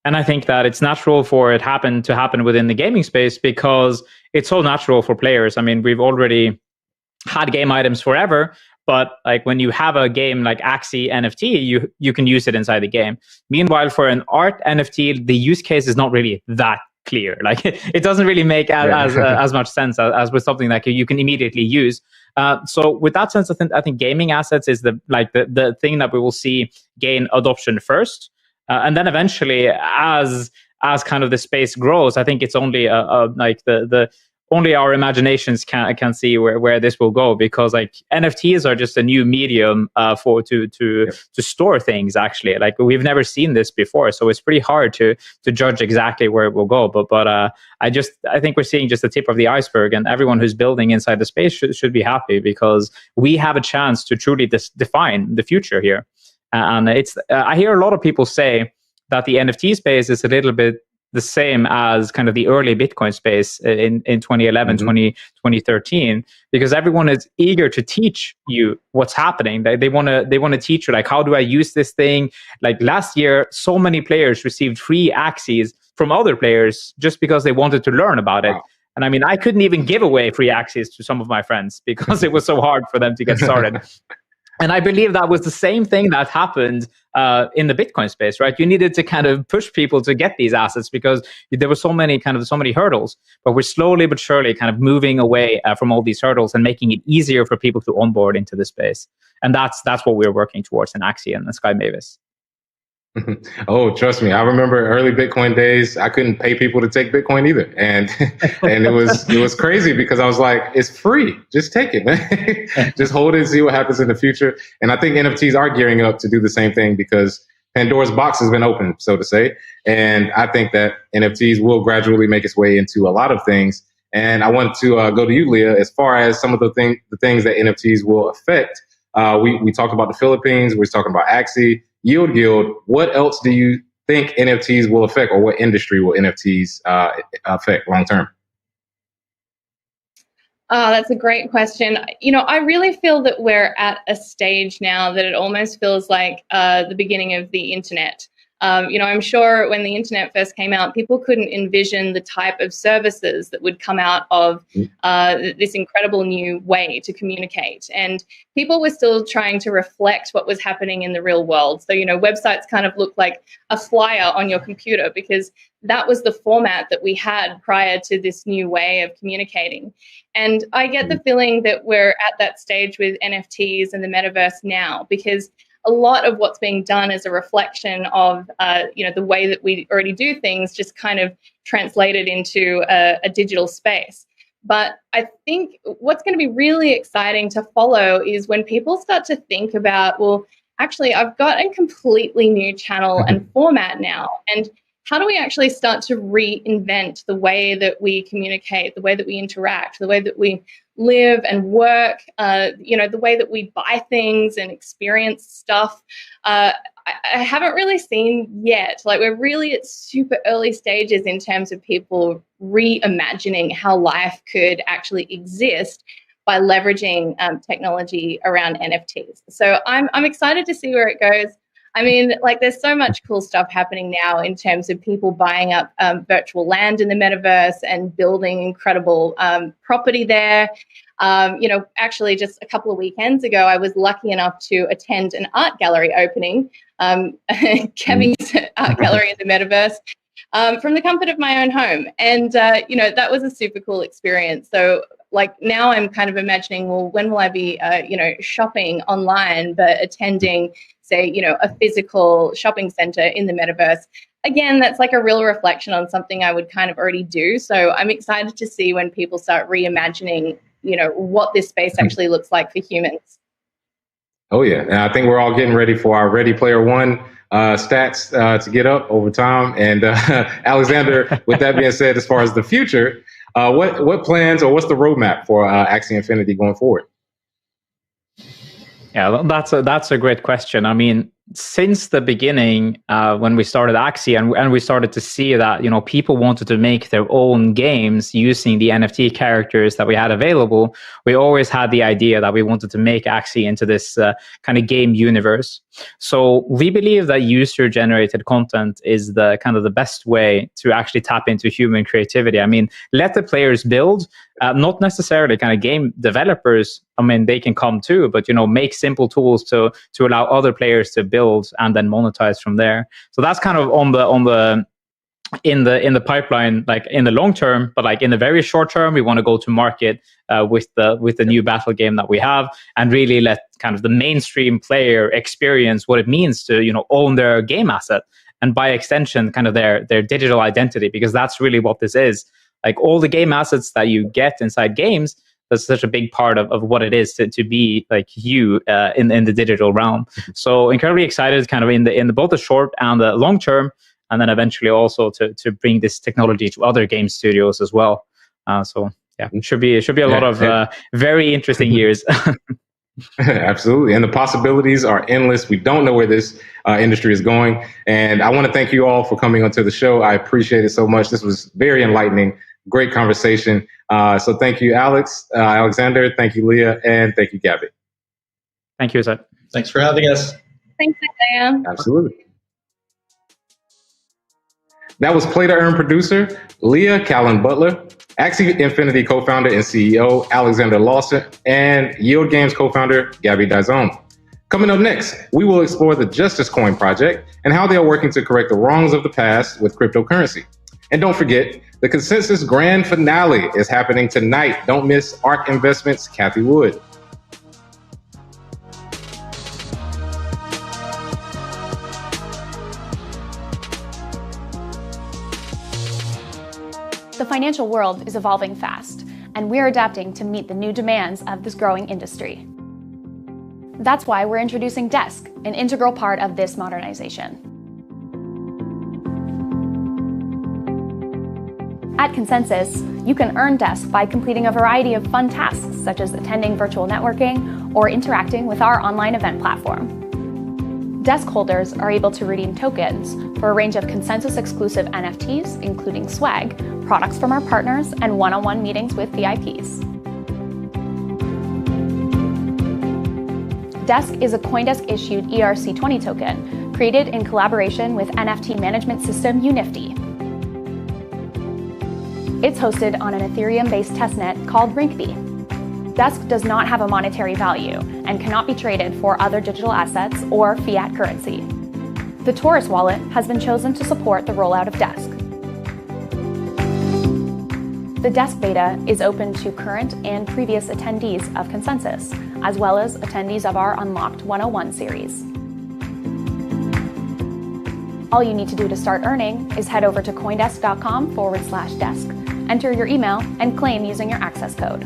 And I think that it's natural for it to happen within the gaming space because it's so natural for players. I mean, we've already had game items forever, but like when you have a game like Axie NFT, you can use it inside the game. Meanwhile, for an art NFT, the use case is not really that clear. Like it doesn't really make as much sense as with something that you can immediately use. So with that sense, I think gaming assets is the thing that we will see gain adoption first. And then eventually, as kind of the space grows, I think it's only like only our imaginations can see where this will go, because like NFTs are just a new medium to store things. Actually, like we've never seen this before, so it's pretty hard to judge exactly where it will go. But I think we're seeing just the tip of the iceberg, and everyone who's building inside the space should be happy, because we have a chance to truly define the future here. And it's I hear a lot of people say that the NFT space is a little bit the same as kind of the early Bitcoin space in 2011, 2013, because everyone is eager to teach you what's happening. They want to teach you, like, how do I use this thing? Like last year, so many players received free Axies from other players just because they wanted to learn about it. Wow. And I mean, I couldn't even give away free Axies to some of my friends because it was so hard for them to get started. And I believe that was the same thing that happened in the Bitcoin space, right? You needed to kind of push people to get these assets because there were so many hurdles. But we're slowly but surely kind of moving away from all these hurdles and making it easier for people to onboard into the space. And that's what we're working towards in Axie and Sky Mavis. Oh, trust me. I remember early Bitcoin days. I couldn't pay people to take Bitcoin either. And it was crazy because I was like, it's free. Just take it, man. Just hold it and see what happens in the future. And I think NFTs are gearing up to do the same thing because Pandora's box has been opened, so to say. And I think that NFTs will gradually make its way into a lot of things. And I want to go to you, Leah, as far as some of the things that NFTs will affect. We talked about the Philippines. We're talking about Axie. Yield Guild, what else do you think NFTs will affect, or what industry will NFTs affect long term? That's a great question. I really feel that we're at a stage now that it almost feels like the beginning of the internet. I'm sure when the internet first came out, people couldn't envision the type of services that would come out of this incredible new way to communicate. And people were still trying to reflect what was happening in the real world. So, websites kind of look like a flyer on your computer because that was the format that we had prior to this new way of communicating. And I get the feeling that we're at that stage with NFTs and the metaverse now, because a lot of what's being done is a reflection of, the way that we already do things, just kind of translated into a digital space. But I think what's going to be really exciting to follow is when people start to think about, well, actually, I've got a completely new channel and format now. And how do we actually start to reinvent the way that we communicate, the way that we interact, the way that we live and work, the way that we buy things and experience stuff? I haven't really seen yet. Like, we're really at super early stages in terms of people reimagining how life could actually exist. by leveraging technology around NFTs. So I'm excited to see where it goes. I mean, like, there's so much cool stuff happening now in terms of people buying up virtual land in the metaverse and building incredible property there. Actually, just a couple of weekends ago, I was lucky enough to attend an art gallery opening, Kevin's art gallery in the metaverse, from the comfort of my own home. And, that was a super cool experience. So, like, now I'm kind of imagining, well, when will I be, shopping online, but attending, say, a physical shopping center in the metaverse? Again, that's like a real reflection on something I would kind of already do. So I'm excited to see when people start reimagining, what this space actually looks like for humans. Oh, yeah. And I think we're all getting ready for our Ready Player One stats to get up over time. And Alexander, with that being said, as far as the future, what plans or what's the roadmap for Axie Infinity going forward? Yeah, that's a great question. I mean, since the beginning, when we started Axie and we started to see that, people wanted to make their own games using the NFT characters that we had available, we always had the idea that we wanted to make Axie into this kind of game universe. So we believe that user-generated content is the kind of the best way to actually tap into human creativity. I mean, let the players build, not necessarily kind of game developers. I mean, they can come too, but, make simple tools to allow other players to build and then monetize from there. So that's kind of in the pipeline, like in the long term, but like in the very short term, we want to go to market with the new battle game that we have, and really let kind of the mainstream player experience what it means to own their game asset, and by extension kind of their digital identity, because that's really what this is. Like, all the game assets that you get inside games, that's such a big part of what it is to be like you in the digital realm. So incredibly excited kind of in the both the short and the long term, and then eventually also to bring this technology to other game studios as well. So yeah, it should be a lot of very interesting years. Absolutely. And the possibilities are endless. We don't know where this industry is going. And I want to thank you all for coming onto the show. I appreciate it so much. This was very enlightening. Great conversation. So thank you, Alexander. Thank you, Leah. And thank you, Gabby. Thank you, Zed. Thanks for having us. Thanks, Isaiah. Absolutely. That was Play to Earn producer Leah Callan Butler, Axie Infinity co-founder and CEO Alexander Lawson, and Yield Games co-founder Gabby Dizon. Coming up next, we will explore the Justice Coin project and how they are working to correct the wrongs of the past with cryptocurrency. And don't forget, the Consensus Grand Finale is happening tonight. Don't miss ARK Investments' Kathy Wood. The financial world is evolving fast, and we're adapting to meet the new demands of this growing industry. That's why we're introducing Desk, an integral part of this modernization. At Consensus, you can earn Desk by completing a variety of fun tasks, such as attending virtual networking or interacting with our online event platform. Desk holders are able to redeem tokens for a range of Consensus-exclusive NFTs, including swag, products from our partners, and one-on-one meetings with VIPs. Desk is a CoinDesk-issued ERC20 token created in collaboration with NFT management system Unifty. It's hosted on an Ethereum-based testnet called Rinkeby. Desk does not have a monetary value and cannot be traded for other digital assets or fiat currency. The Taurus wallet has been chosen to support the rollout of Desk. The Desk beta is open to current and previous attendees of Consensus, as well as attendees of our Unlocked 101 series. All you need to do to start earning is head over to coindesk.com/desk, enter your email, and claim using your access code.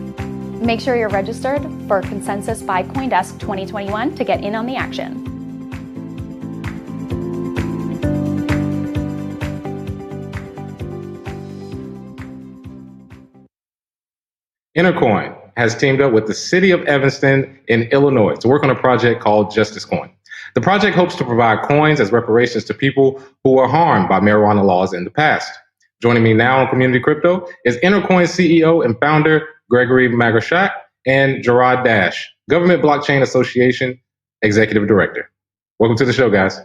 Make sure you're registered for Consensus by CoinDesk 2021 to get in on the action. Intercoin has teamed up with the city of Evanston in Illinois to work on a project called Justice Coin. The project hopes to provide coins as reparations to people who were harmed by marijuana laws in the past. Joining me now on Community Crypto is Intercoin CEO and founder Gregory Magrashat and Gerard Dash, Government Blockchain Association Executive Director. Welcome to the show, guys.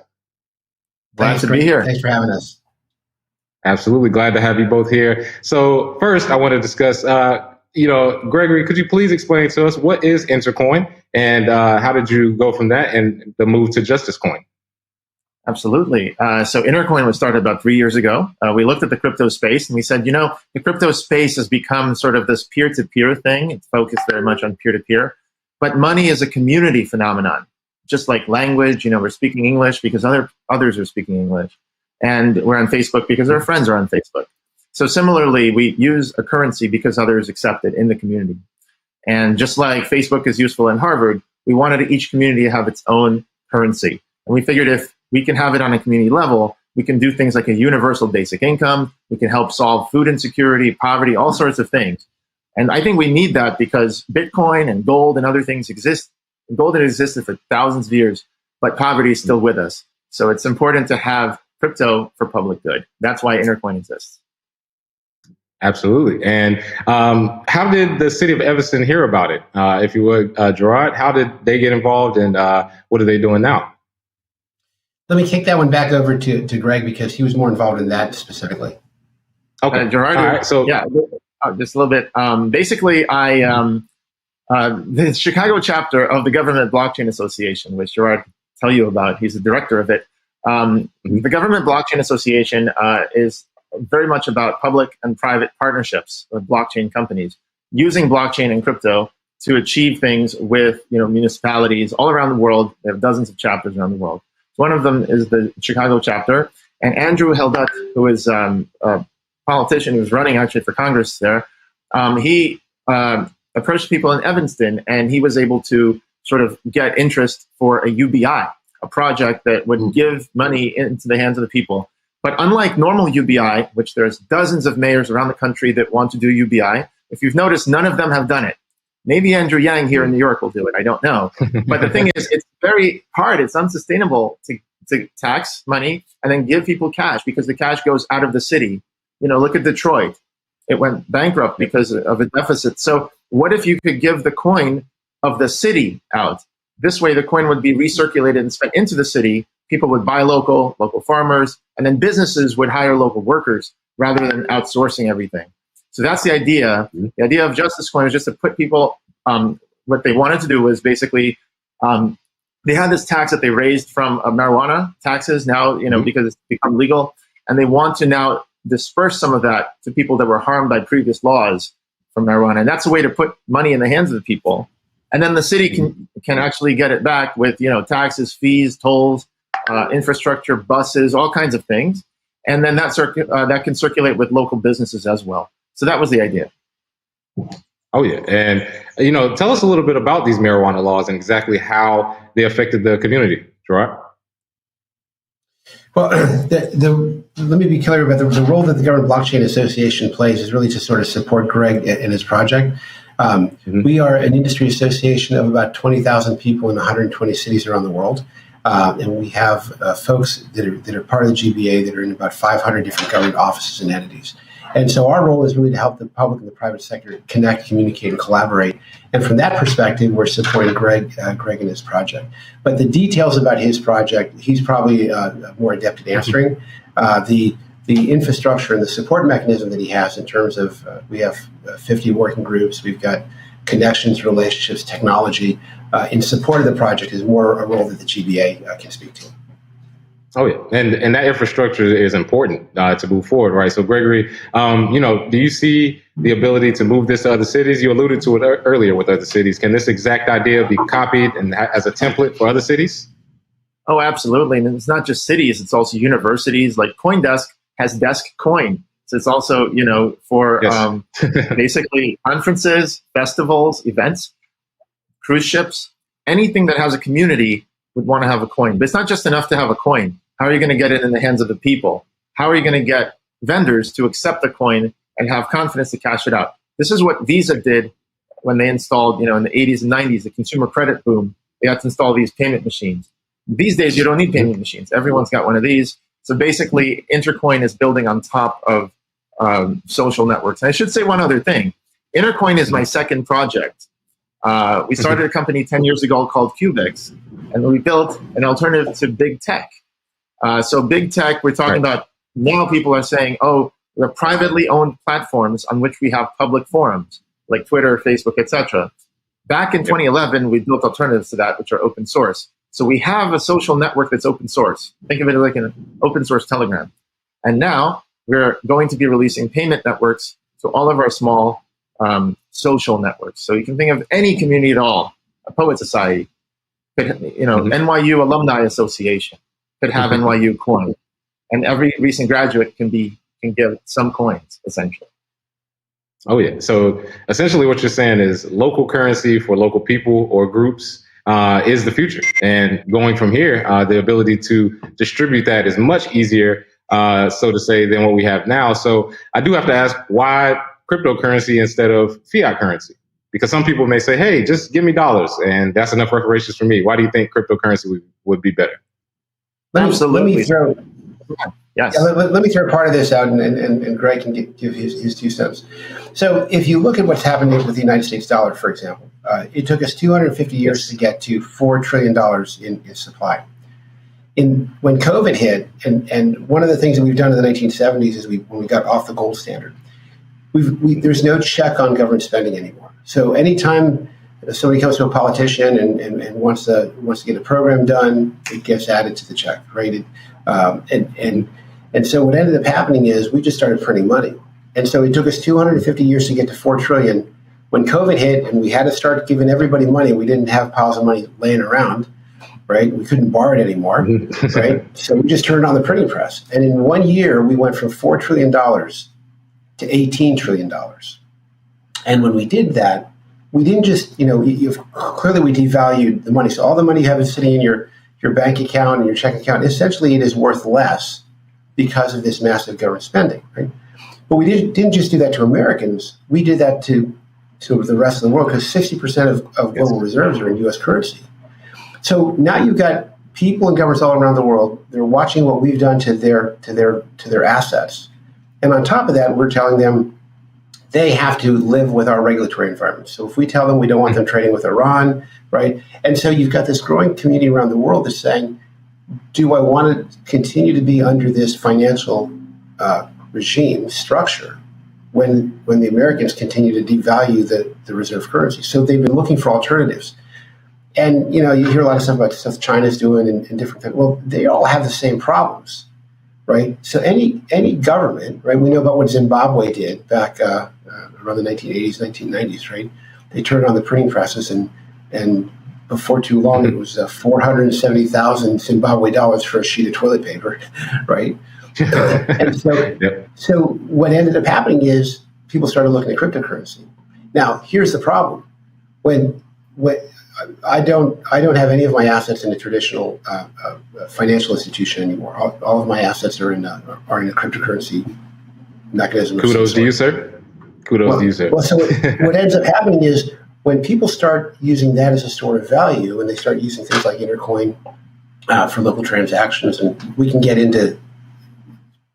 Glad to be here. Thanks for having us. Absolutely. Glad to have you both here. So first, I want to discuss, Gregory, could you please explain to us what is Intercoin and how did you go from that and the move to Justice Coin? Absolutely. So Intercoin was started about 3 years ago. We looked at the crypto space and we said, the crypto space has become sort of this peer-to-peer thing. It's focused very much on peer-to-peer. But money is a community phenomenon. Just like language, we're speaking English because others are speaking English. And we're on Facebook because our friends are on Facebook. So similarly, we use a currency because others accept it in the community. And just like Facebook is useful in Harvard, we wanted each community to have its own currency. And we figured if we can have it on a community level, we can do things like a universal basic income. We can help solve food insecurity, poverty, all sorts of things. And I think we need that because Bitcoin and gold and other things exist. Gold has existed for thousands of years, but poverty is still with us. So it's important to have crypto for public good. That's why Intercoin exists. Absolutely. And how did the city of Evanston hear about it? If you would, Gerard, how did they get involved and what are they doing now? Let me kick that one back over to Greg because he was more involved in that specifically. Okay, Gerard. All right, so yeah, just a little bit. Basically, the Chicago chapter of the Government Blockchain Association, which Gerard can tell you about, he's the director of it. The Government Blockchain Association is very much about public and private partnerships with blockchain companies, using blockchain and crypto to achieve things with municipalities all around the world. They have dozens of chapters around the world. One of them is the Chicago chapter. And Andrew Heldut, who is a politician who's running actually for Congress there, he approached people in Evanston, and he was able to sort of get interest for a UBI, a project that would give money into the hands of the people. But unlike normal UBI, which there's dozens of mayors around the country that want to do UBI, if you've noticed, none of them have done it. Maybe Andrew Yang here in New York will do it. I don't know. But the thing is, it's very hard. It's unsustainable to tax money and then give people cash because the cash goes out of the city. Look at Detroit. It went bankrupt because of a deficit. So what if you could give the coin of the city out? This way, the coin would be recirculated and spent into the city. People would buy local farmers, and then businesses would hire local workers rather than outsourcing everything. So that's the idea. The idea of Justice Coin is just to put people, what they wanted to do was basically, they had this tax that they raised from marijuana taxes now, because it's become legal, and they want to now disperse some of that to people that were harmed by previous laws from marijuana. And that's a way to put money in the hands of the people. And then the city can actually get it back with, taxes, fees, tolls, infrastructure, buses, all kinds of things. And then that can circulate with local businesses as well. So that was the idea. Oh, yeah. And, tell us a little bit about these marijuana laws and exactly how they affected the community, Gerard. Well, let me be clear about the role that the Government Blockchain Association plays is really to sort of support Greg in his project. We are an industry association of about 20,000 people in 120 cities around the world. And we have folks that are part of the GBA that are in about 500 different government offices and entities. And so our role is really to help the public and the private sector connect, communicate, and collaborate. And from that perspective, we're supporting Greg in his project. But the details about his project, he's probably more adept at answering. The infrastructure and the support mechanism that he has in terms of, we have 50 working groups, we've got connections, relationships, technology, in support of the project is more a role that the GBA can speak to. Oh, yeah. And that infrastructure is important to move forward, right? So, Gregory, do you see the ability to move this to other cities? You alluded to it earlier with other cities. Can this exact idea be copied and as a template for other cities? Oh, absolutely. And it's not just cities. It's also universities. Like CoinDesk has Desk Coin. So it's also, for basically conferences, festivals, events, cruise ships, anything that has a community would want to have a coin. But it's not just enough to have a coin. How are you going to get it in the hands of the people? How are you going to get vendors to accept the coin and have confidence to cash it out? This is what Visa did when they installed, in the 80s and 90s, the consumer credit boom. They had to install these payment machines. These days, you don't need payment machines. Everyone's got one of these. So basically, Intercoin is building on top of social networks. And I should say one other thing. Intercoin is my second project. We started a company 10 years ago called Cubics, and we built an alternative to big tech. So big tech, we're talking about now people are saying, oh, the privately owned platforms on which we have public forums like Twitter, Facebook, etc. Back in 2011, we built alternatives to that, which are open source. So we have a social network that's open source. Think of it like an open source Telegram. And now we're going to be releasing payment networks to all of our small social networks. So you can think of any community at all, a poet society, NYU Alumni Association could have NYU coin. And every recent graduate can give some coins, essentially. Oh, yeah. So essentially what you're saying is local currency for local people or groups is the future. And going from here, the ability to distribute that is much easier, so to say, than what we have now. So I do have to ask, why cryptocurrency instead of fiat currency? Because some people may say, hey, just give me dollars and that's enough reparations for me. Why do you think cryptocurrency would be better? Absolutely. Let me throw Yes. Yeah, let me throw part of this out, and Greg can give his 2 cents. So if you look at what's happening with the United States dollar, for example, it took us 250 years to get to $4 trillion in supply. When COVID hit, and one of the things that we've done in the 1970s is when we got off the gold standard, there's no check on government spending anymore. So anytime somebody comes to a politician and wants to get a program done, it gets added to the check, right? And so what ended up happening is we just started printing money. And so it took us 250 years to get to 4 trillion. When COVID hit and we had to start giving everybody money, we didn't have piles of money laying around, right? We couldn't borrow it anymore, right? So we just turned on the printing press. And in 1 year, we went from $4 trillion to $18 trillion. And when we did that, we didn't just, clearly we devalued the money. So all the money you have sitting in your bank account and your check account, essentially it is worth less because of this massive government spending, right? But we didn't just do that to Americans. We did that to the rest of the world because 60% of global reserves are in U.S. currency. So now you've got people and governments all around the world. They're watching what we've done to their assets, and on top of that, we're telling them they have to live with our regulatory environment. So if we tell them we don't want them trading with Iran, right? And so you've got this growing community around the world that's saying, do I want to continue to be under this financial regime structure when the Americans continue to devalue the reserve currency? So they've been looking for alternatives. And, you hear a lot of stuff about stuff China's doing and different things. Well, they all have the same problems, right? So any government, right? We know about what Zimbabwe did back around the 1980s, 1990s, right? They turned on the printing presses and before too long, it was 470,000 Zimbabwe dollars for a sheet of toilet paper, right? And so what ended up happening is people started looking at cryptocurrency. Now, here's the problem: when I don't have any of my assets in a traditional financial institution anymore. All of my assets are in a cryptocurrency mechanism. Kudos to you, sir. Kudos to you, sir. Well, so what ends up happening is when people start using that as a store of value, and they start using things like Intercoin for local transactions, and we can get into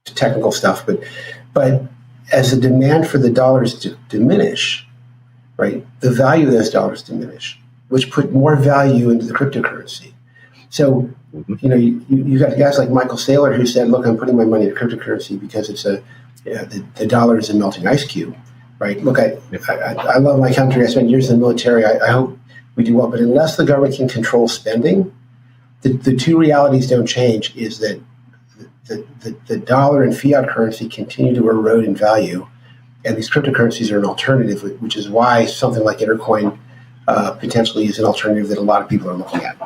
technical stuff, but as the demand for the dollars diminish, right, the value of those dollars diminish, which put more value into the cryptocurrency. So, you got guys like Michael Saylor who said, look, I'm putting my money in cryptocurrency because it's the dollar is a melting ice cube, right? Look, I love my country. I spent years in the military. I hope we do well, but unless the government can control spending, the two realities don't change, is that the dollar and fiat currency continue to erode in value, and these cryptocurrencies are an alternative, which is why something like Intercoin potentially is an alternative that a lot of people are looking at.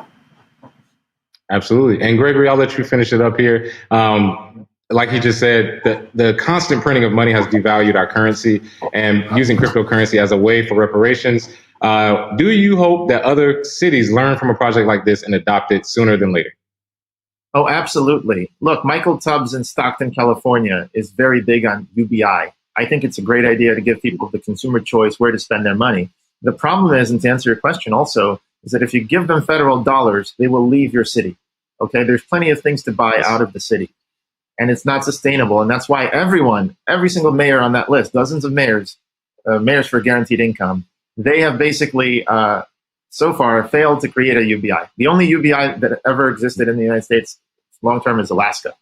Absolutely. And Gregory, I'll let you finish it up here. Like he just said, the constant printing of money has devalued our currency, and using cryptocurrency as a way for reparations. Do you hope that other cities learn from a project like this and adopt it sooner than later? Oh, absolutely. Look, Michael Tubbs in Stockton, California is very big on UBI. I think it's a great idea to give people the consumer choice where to spend their money. The problem is, and to answer your question also, is that if you give them federal dollars, they will leave your city. Okay, there's plenty of things to buy out of the city, and it's not sustainable. And that's why every single mayor on that list, dozens of mayors for guaranteed income, they have basically so far failed to create a UBI. The only UBI that ever existed in the United States long term is Alaska,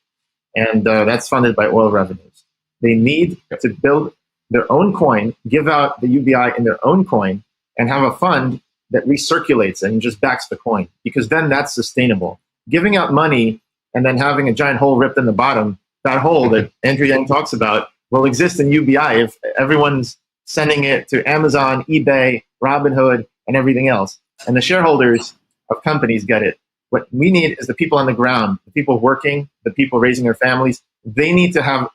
and that's funded by oil revenues. They need to build their own coin, give out the UBI in their own coin, and have a fund that recirculates and just backs the coin, because then that's sustainable. Giving out money and then having a giant hole ripped in the bottom, that hole that Andrew Yang talks about will exist in UBI if everyone's sending it to Amazon, eBay, Robinhood, and everything else. And the shareholders of companies get it. What we need is the people on the ground, the people working, the people raising their families. They need to have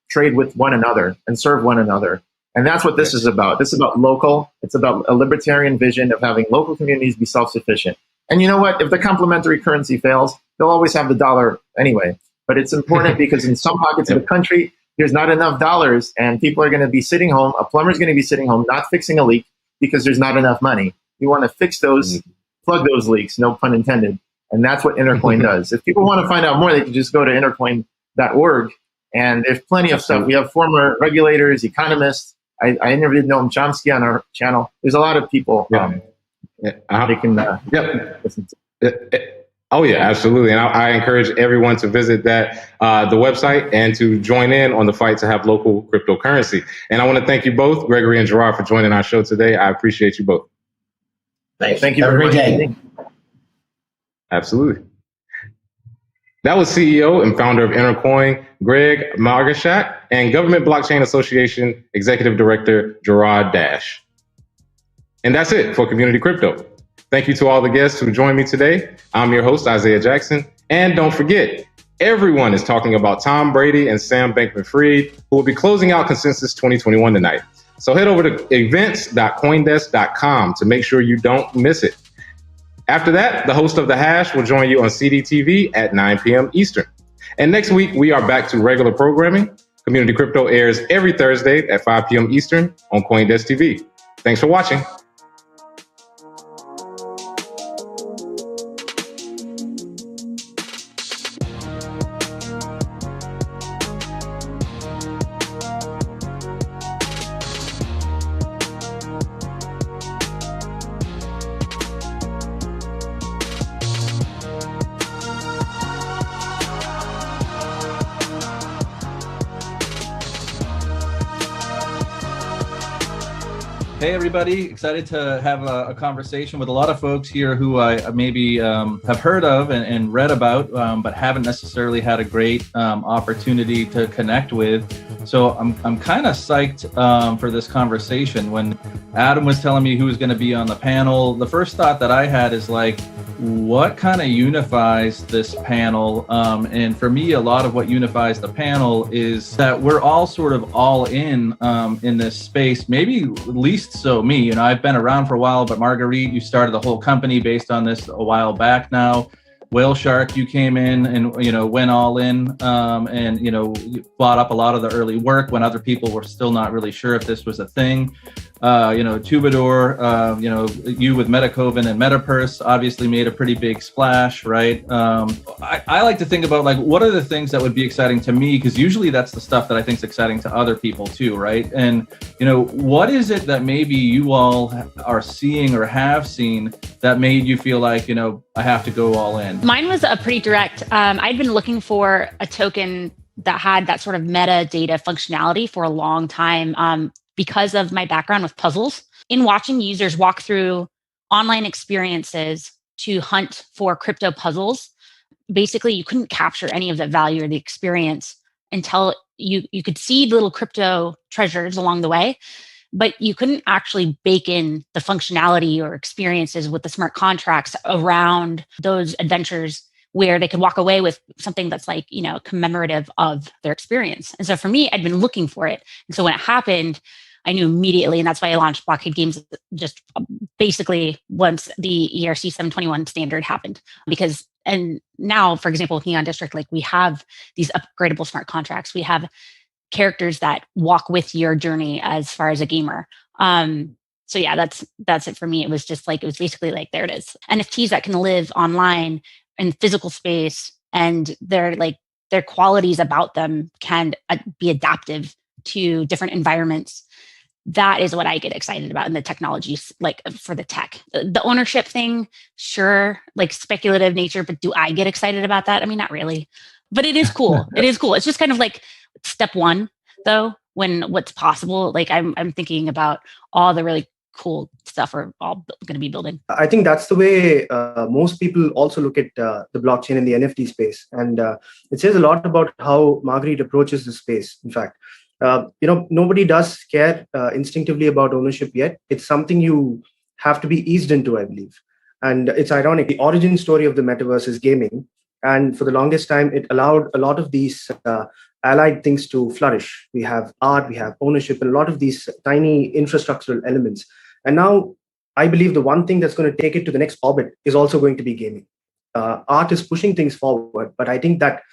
trade with one another and serve one another. And that's what this is about. This is about local. It's about a libertarian vision of having local communities be self-sufficient. And you know what? If the complementary currency fails, they'll always have the dollar anyway. But it's important because in some pockets of the country, there's not enough dollars and people are going to be sitting home. A plumber's going to be sitting home, not fixing a leak because there's not enough money. You want to fix those, plug those leaks, no pun intended. And that's what Intercoin does. If people want to find out more, they can just go to intercoin.org. And there's plenty of stuff. We have former regulators, economists. I interviewed Noam Chomsky on our channel. There's a lot of people they can listen to. Oh, yeah, absolutely. And I encourage everyone to visit that the website and to join in on the fight to have local cryptocurrency. And I want to thank you both, Gregory and Gerard, for joining our show today. I appreciate you both. Thanks. Thank you. Have a great day. Absolutely. That was CEO and founder of Intercoin, Greg Margashak, and Government Blockchain Association Executive Director, Gerard Dash. And that's it for Community Crypto. Thank you to all the guests who joined me today. I'm your host, Isaiah Jackson. And don't forget, everyone is talking about Tom Brady and Sam Bankman-Fried, who will be closing out Consensus 2021 tonight. So head over to events.coindesk.com to make sure you don't miss it. After that, the host of The Hash will join you on CDTV at 9 p.m. Eastern. And next week, we are back to regular programming. Community Crypto airs every Thursday at 5 p.m. Eastern on CoinDesk TV. Thanks for watching. Hey, everybody. Excited to have a conversation with a lot of folks here who I maybe have heard of and read about, but haven't necessarily had a great opportunity to connect with. So I'm kind of psyched for this conversation. When Adam was telling me who was going to be on the panel, the first thought that I had is like, what kind of unifies this panel? And for me, a lot of what unifies the panel is that we're all sort of all in this space, maybe at least so me. You know, I've been around for a while, but Marguerite, you started the whole company based on this a while back now. Whale Shark, you came in and, you know, went all in and, you know, bought up a lot of the early work when other people were still not really sure if this was a thing. You know, Tubador, you know, you with Metacoven and Metapurse obviously made a pretty big splash, right? I like to think about like, what are the things that would be exciting to me? Because usually that's the stuff that I think is exciting to other people too, right? And, you know, what is it that maybe you all are seeing or have seen that made you feel like, you know, I have to go all in? Mine was a pretty direct. I'd been looking for a token that had that sort of metadata functionality for a long time because of my background with puzzles. In watching users walk through online experiences to hunt for crypto puzzles, basically you couldn't capture any of the value or the experience until you could see little crypto treasures along the way, but you couldn't actually bake in the functionality or experiences with the smart contracts around those adventures where they could walk away with something that's like, you know, commemorative of their experience. And so for me, I'd been looking for it. And so when it happened, I knew immediately. And that's why I launched Blockade Games just basically once the ERC 721 standard happened. Because, and now, for example, with Neon District, like we have these upgradable smart contracts. We have characters that walk with your journey as far as a gamer. So yeah, that's it for me. It was just like, it was basically like, there it is. NFTs that can live online in physical space, and their qualities about them can be adaptive to different environments. that is what I get excited about in the technologies, like for the tech. The ownership thing, sure, like speculative nature, but do I get excited about that? I mean, not really, but it is cool. It is cool. It's just kind of like step one, though, when what's possible. Like I'm thinking about all the really cool stuff we're all going to be building. I think that's the way most people also look at the blockchain and the NFT space. And it says a lot about how Marguerite approaches the space, in fact. Nobody does care instinctively about ownership yet. It's something you have to be eased into, I believe. And it's ironic. The origin story of the metaverse is gaming. And for the longest time, it allowed a lot of these allied things to flourish. We have art, we have ownership, and a lot of these tiny infrastructural elements. And now I believe the one thing that's going to take it to the next orbit is also going to be gaming. Art is pushing things forward, but I think that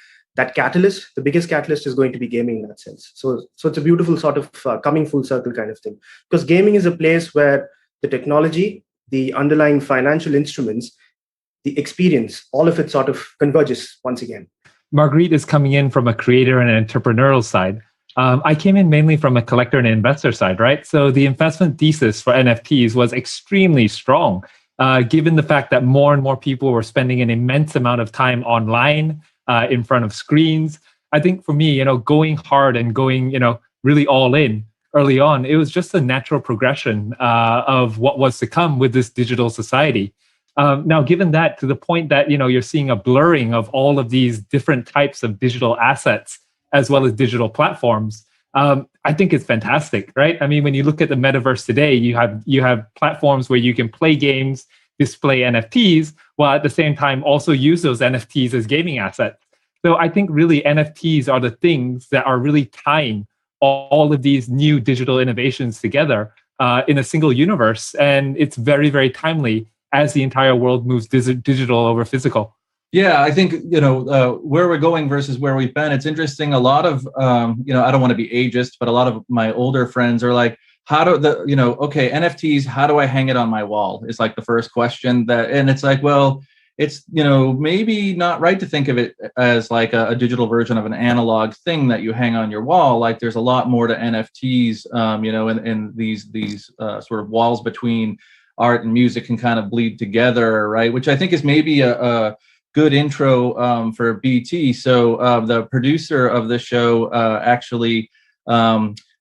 catalyst, the biggest catalyst, is going to be gaming in that sense. So it's a beautiful sort of coming full circle kind of thing. Because gaming is a place where the technology, the underlying financial instruments, the experience, all of it sort of converges once again. Marguerite is coming in from a creator and an entrepreneurial side. I came in mainly from a collector and investor side, right? So the investment thesis for NFTs was extremely strong, given the fact that more and more people were spending an immense amount of time online, in front of screens. I think for me, going hard and going, really all in early on, it was just a natural progression of what was to come with this digital society. Now, given that, to the point that, you're seeing a blurring of all of these different types of digital assets as well as digital platforms, I think it's fantastic, right? I mean, when you look at the metaverse today, you have platforms where you can play games, display NFTs, while at the same time also use those NFTs as gaming assets. So I think really NFTs are the things that are really tying all of these new digital innovations together in a single universe. And it's very, very timely as the entire world moves digital over physical. Yeah, I think, where we're going versus where we've been, it's interesting. A lot of, I don't want to be ageist, but a lot of my older friends are like, NFTs, how do I hang it on my wall? Is like the first question and it's like, well, it's, maybe not right to think of it as like a digital version of an analog thing that you hang on your wall. Like there's a lot more to NFTs, and these sort of walls between art and music can kind of bleed together, right? Which I think is maybe a good intro for BT. So the producer of the show actually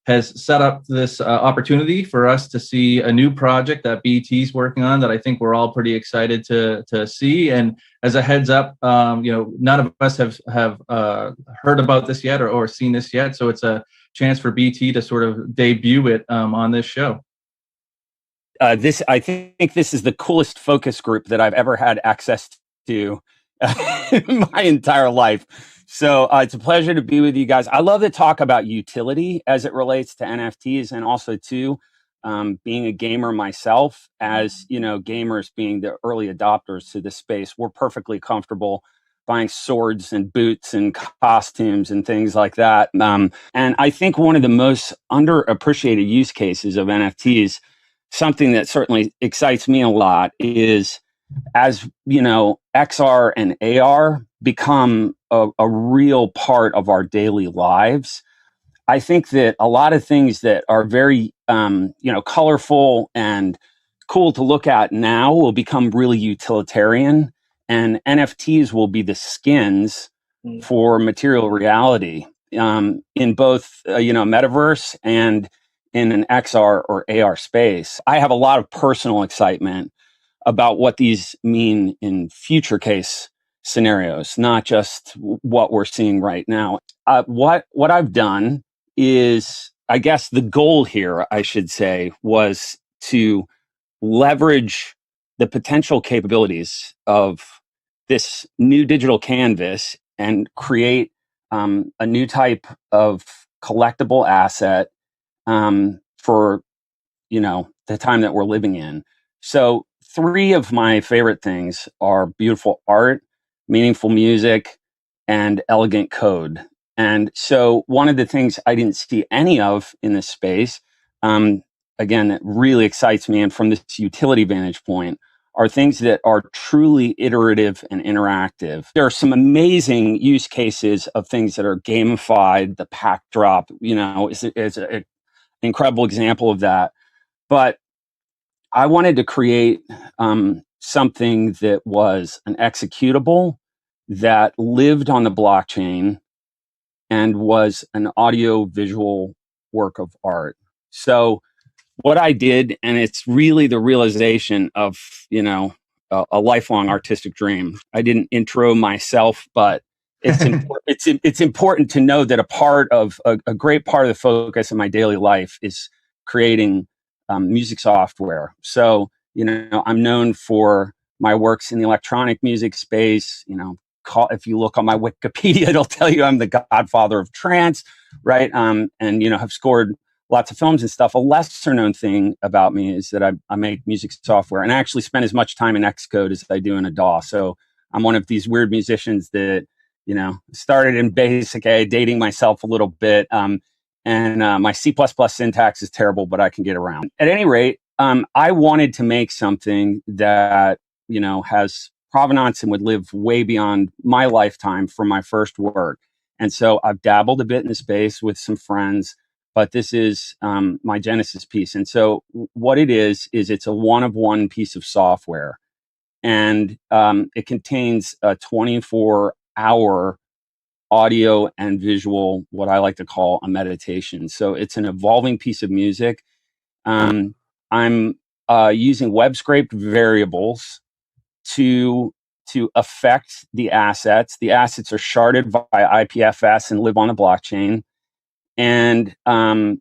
has set up this opportunity for us to see a new project that BT's working on that I think we're all pretty excited to see. And as a heads up, none of us have heard about this yet or seen this yet. So it's a chance for BT to sort of debut it on this show. I think this is the coolest focus group that I've ever had access to in my entire life. So it's a pleasure to be with you guys. I love to talk about utility as it relates to NFTs, and also too, being a gamer myself, as gamers being the early adopters to this space, we're perfectly comfortable buying swords and boots and costumes and things like that. And I think one of the most underappreciated use cases of NFTs, something that certainly excites me a lot, is as XR and AR become a real part of our daily lives. I think that a lot of things that are very colorful and cool to look at now will become really utilitarian, and NFTs will be the skins for material reality in both metaverse and in an XR or AR space. I have a lot of personal excitement about what these mean in future case scenarios, not just what we're seeing right now. What I've done is, I guess the goal here, I should say, was to leverage the potential capabilities of this new digital canvas and create a new type of collectible asset for the time that we're living in. So 3 of my favorite things are beautiful art, meaningful music, and elegant code. And so one of the things I didn't see any of in this space, again, that really excites me, and from this utility vantage point, are things that are truly iterative and interactive. There are some amazing use cases of things that are gamified. The pack drop, is incredible example of that. But I wanted to create something that was an executable that lived on the blockchain and was an audio visual work of art. So what I did, and it's really the realization of, a lifelong artistic dream. I didn't intro myself, but it's important to know that a great part of the focus of my daily life is creating music software. So, I'm known for my works in the electronic music space. If you look on my Wikipedia, it'll tell you I'm the godfather of trance, right? And have scored lots of films and stuff. A lesser known thing about me is that I make music software, and I actually spend as much time in Xcode as I do in a DAW. So I'm one of these weird musicians that, started in Basic A, dating myself a little bit. And my C++ syntax is terrible, but I can get around. At any rate, I wanted to make something that, has provenance and would live way beyond my lifetime for my first work. And so I've dabbled a bit in the space with some friends, but this is my Genesis piece. And so what it is it's a one-of-one piece of software. And it contains a 24-hour audio and visual, what I like to call a meditation. So it's an evolving piece of music. I'm using web-scraped variables to affect the assets. The assets are sharded via IPFS and live on the blockchain. And to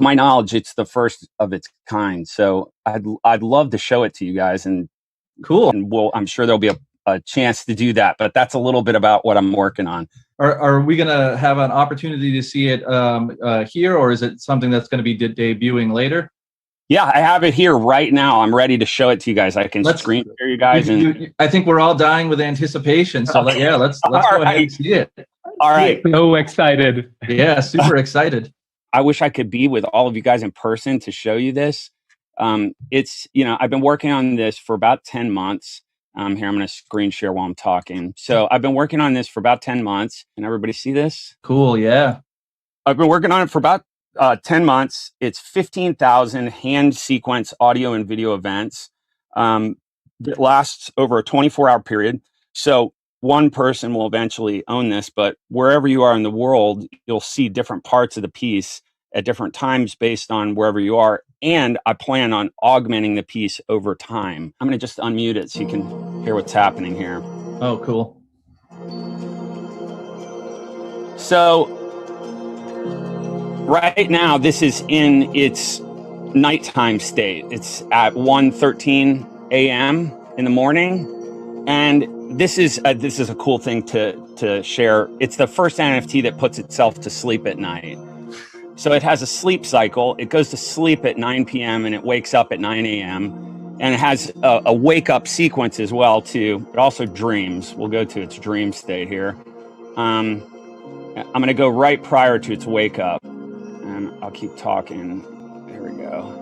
my knowledge, it's the first of its kind. So I'd love to show it to you guys. And cool. And I'm sure there'll be a chance to do that. But that's a little bit about what I'm working on. Are we going to have an opportunity to see it here, or is it something that's going to be debuting later? Yeah, I have it here right now. I'm ready to show it to you guys. I can screen share you guys. I think we're all dying with anticipation. So let's go ahead and see it. All right. So excited. Yeah, super excited. I wish I could be with all of you guys in person to show you this. It's, I've been working on this for about 10 months. Here, I'm going to screen share while I'm talking. So I've been working on this for about 10 months. Can everybody see this? Cool. Yeah. I've been working on it for about 10 months. It's 15,000 hand sequence audio and video events that lasts over a 24-hour period. So one person will eventually own this, but wherever you are in the world, you'll see different parts of the piece at different times based on wherever you are. And I plan on augmenting the piece over time. I'm going to just unmute it so you can hear what's happening here. Oh, cool. So right now, this is in its nighttime state. It's at 1:13 a.m. in the morning. And this is a cool thing to share. It's the first NFT that puts itself to sleep at night. So it has a sleep cycle. It goes to sleep at 9 p.m. and it wakes up at 9 a.m. And it has a wake up sequence as well too. It also dreams. We'll go to its dream state here. I'm going to go right prior to its wake up, and I'll keep talking. There we go.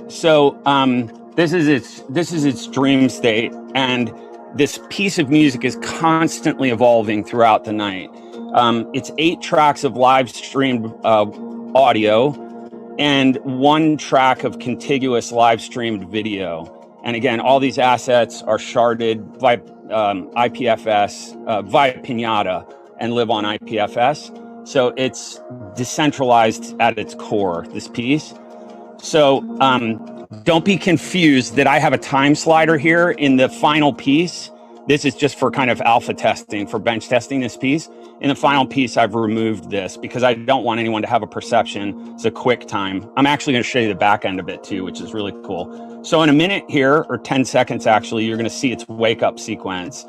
So this is its dream state, and this piece of music is constantly evolving throughout the night. It's 8 tracks of live streamed audio and 1 track of contiguous live streamed video. And again, all these assets are sharded by IPFS via Pinata and live on IPFS. So it's decentralized at its core, this piece. So don't be confused that I have a time slider here in the final piece. This is just for kind of alpha testing, for bench testing this piece. In the final piece, I've removed this because I don't want anyone to have a perception. It's a quick time. I'm actually going to show you the back end of it too, which is really cool. So in a minute here, or 10 seconds actually, you're going to see its wake up sequence.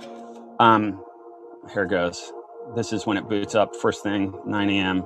Here it goes. This is when it boots up first thing, 9 a.m.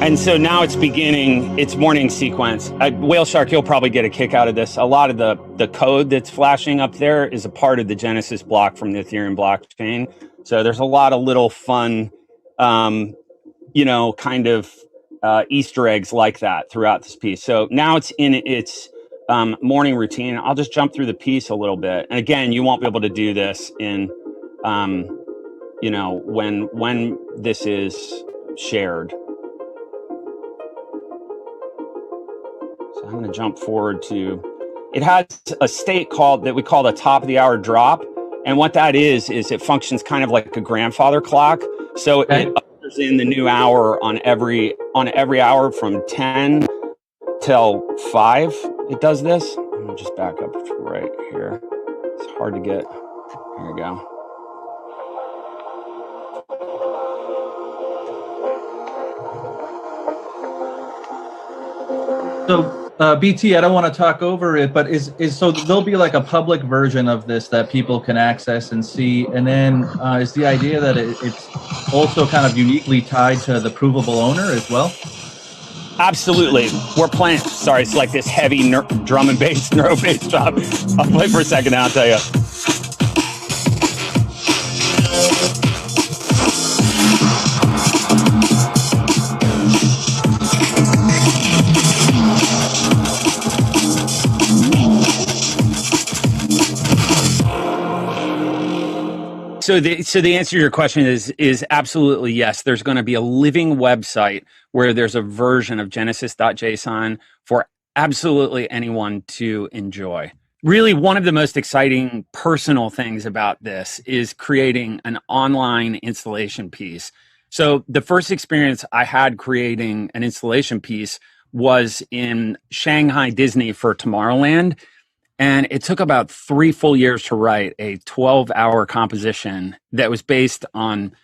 And so now it's beginning its morning sequence. Whale Shark, you'll probably get a kick out of this. A lot of the code that's flashing up there is a part of the Genesis block from the Ethereum blockchain. So there's a lot of little fun, kind of Easter eggs like that throughout this piece. So now it's in its morning routine. I'll just jump through the piece a little bit. And again, you won't be able to do this in, when this is shared. So I'm going to jump forward to, it has a state that we call the top of the hour drop. And what that is it functions kind of like a grandfather clock. So it ushers in the new hour on every hour from 10 till 5. It does this. Let me just back up right here. It's hard to get. There we go. So BT, I don't want to talk over it, but so there'll be like a public version of this that people can access and see, and then is the idea that it's also kind of uniquely tied to the provable owner as well? Absolutely. We're playing. Sorry, it's like this heavy drum and bass, neuro bass drop. I'll play for a second and I'll tell you. So the answer to your question is absolutely yes. There's going to be a living website where there's a version of Genesis.json for absolutely anyone to enjoy. Really, one of the most exciting personal things about this is creating an online installation piece. So the first experience I had creating an installation piece was in Shanghai Disney for Tomorrowland. And it took about 3 full years to write a 12-hour composition that was based on,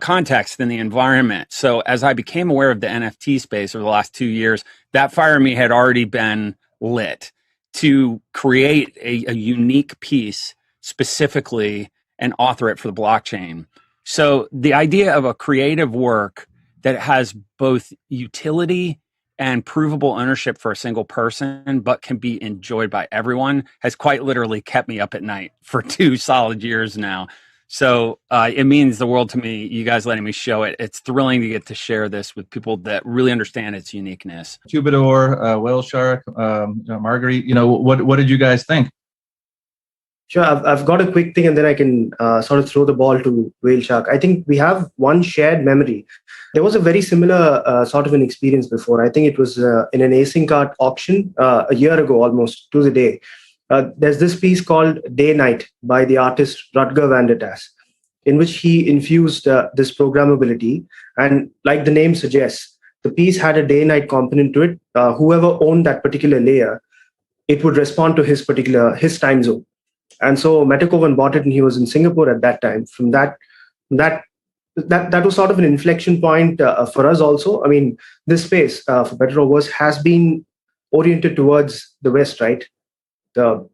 context in the environment. So as I became aware of the NFT space over the last 2 years, that fire in me had already been lit to create a unique piece specifically and author it for the blockchain. So the idea of a creative work that has both utility and provable ownership for a single person, but can be enjoyed by everyone, has quite literally kept me up at night for 2 solid years now. So it means the world to me, you guys letting me show it. It's thrilling to get to share this with people that really understand its uniqueness. Troubadour, Whale Shark, Marguerite, what did you guys think? Sure, I've got a quick thing and then I can sort of throw the ball to Whale Shark. I think we have one shared memory. There was a very similar sort of an experience before. I think it was in an async art auction a year ago almost to the day. There's this piece called Day Night by the artist Rutger van der Tas, in which he infused this programmability. And like the name suggests, the piece had a day-night component to it. Whoever owned that particular layer, it would respond to his time zone. And so Metakovan bought it and he was in Singapore at that time. From that was sort of an inflection point for us also. I mean, this space, for better or worse, has been oriented towards the West, right? And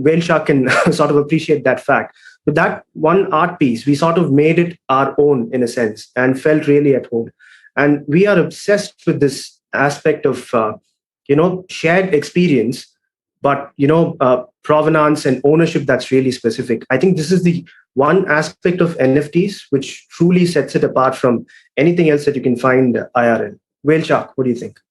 Whale Shark can sort of appreciate that fact. With that one art piece, we sort of made it our own in a sense and felt really at home. And we are obsessed with this aspect of, shared experience, but, provenance and ownership that's really specific. I think this is the one aspect of NFTs which truly sets it apart from anything else that you can find IRL. Whale Shark, what do you think?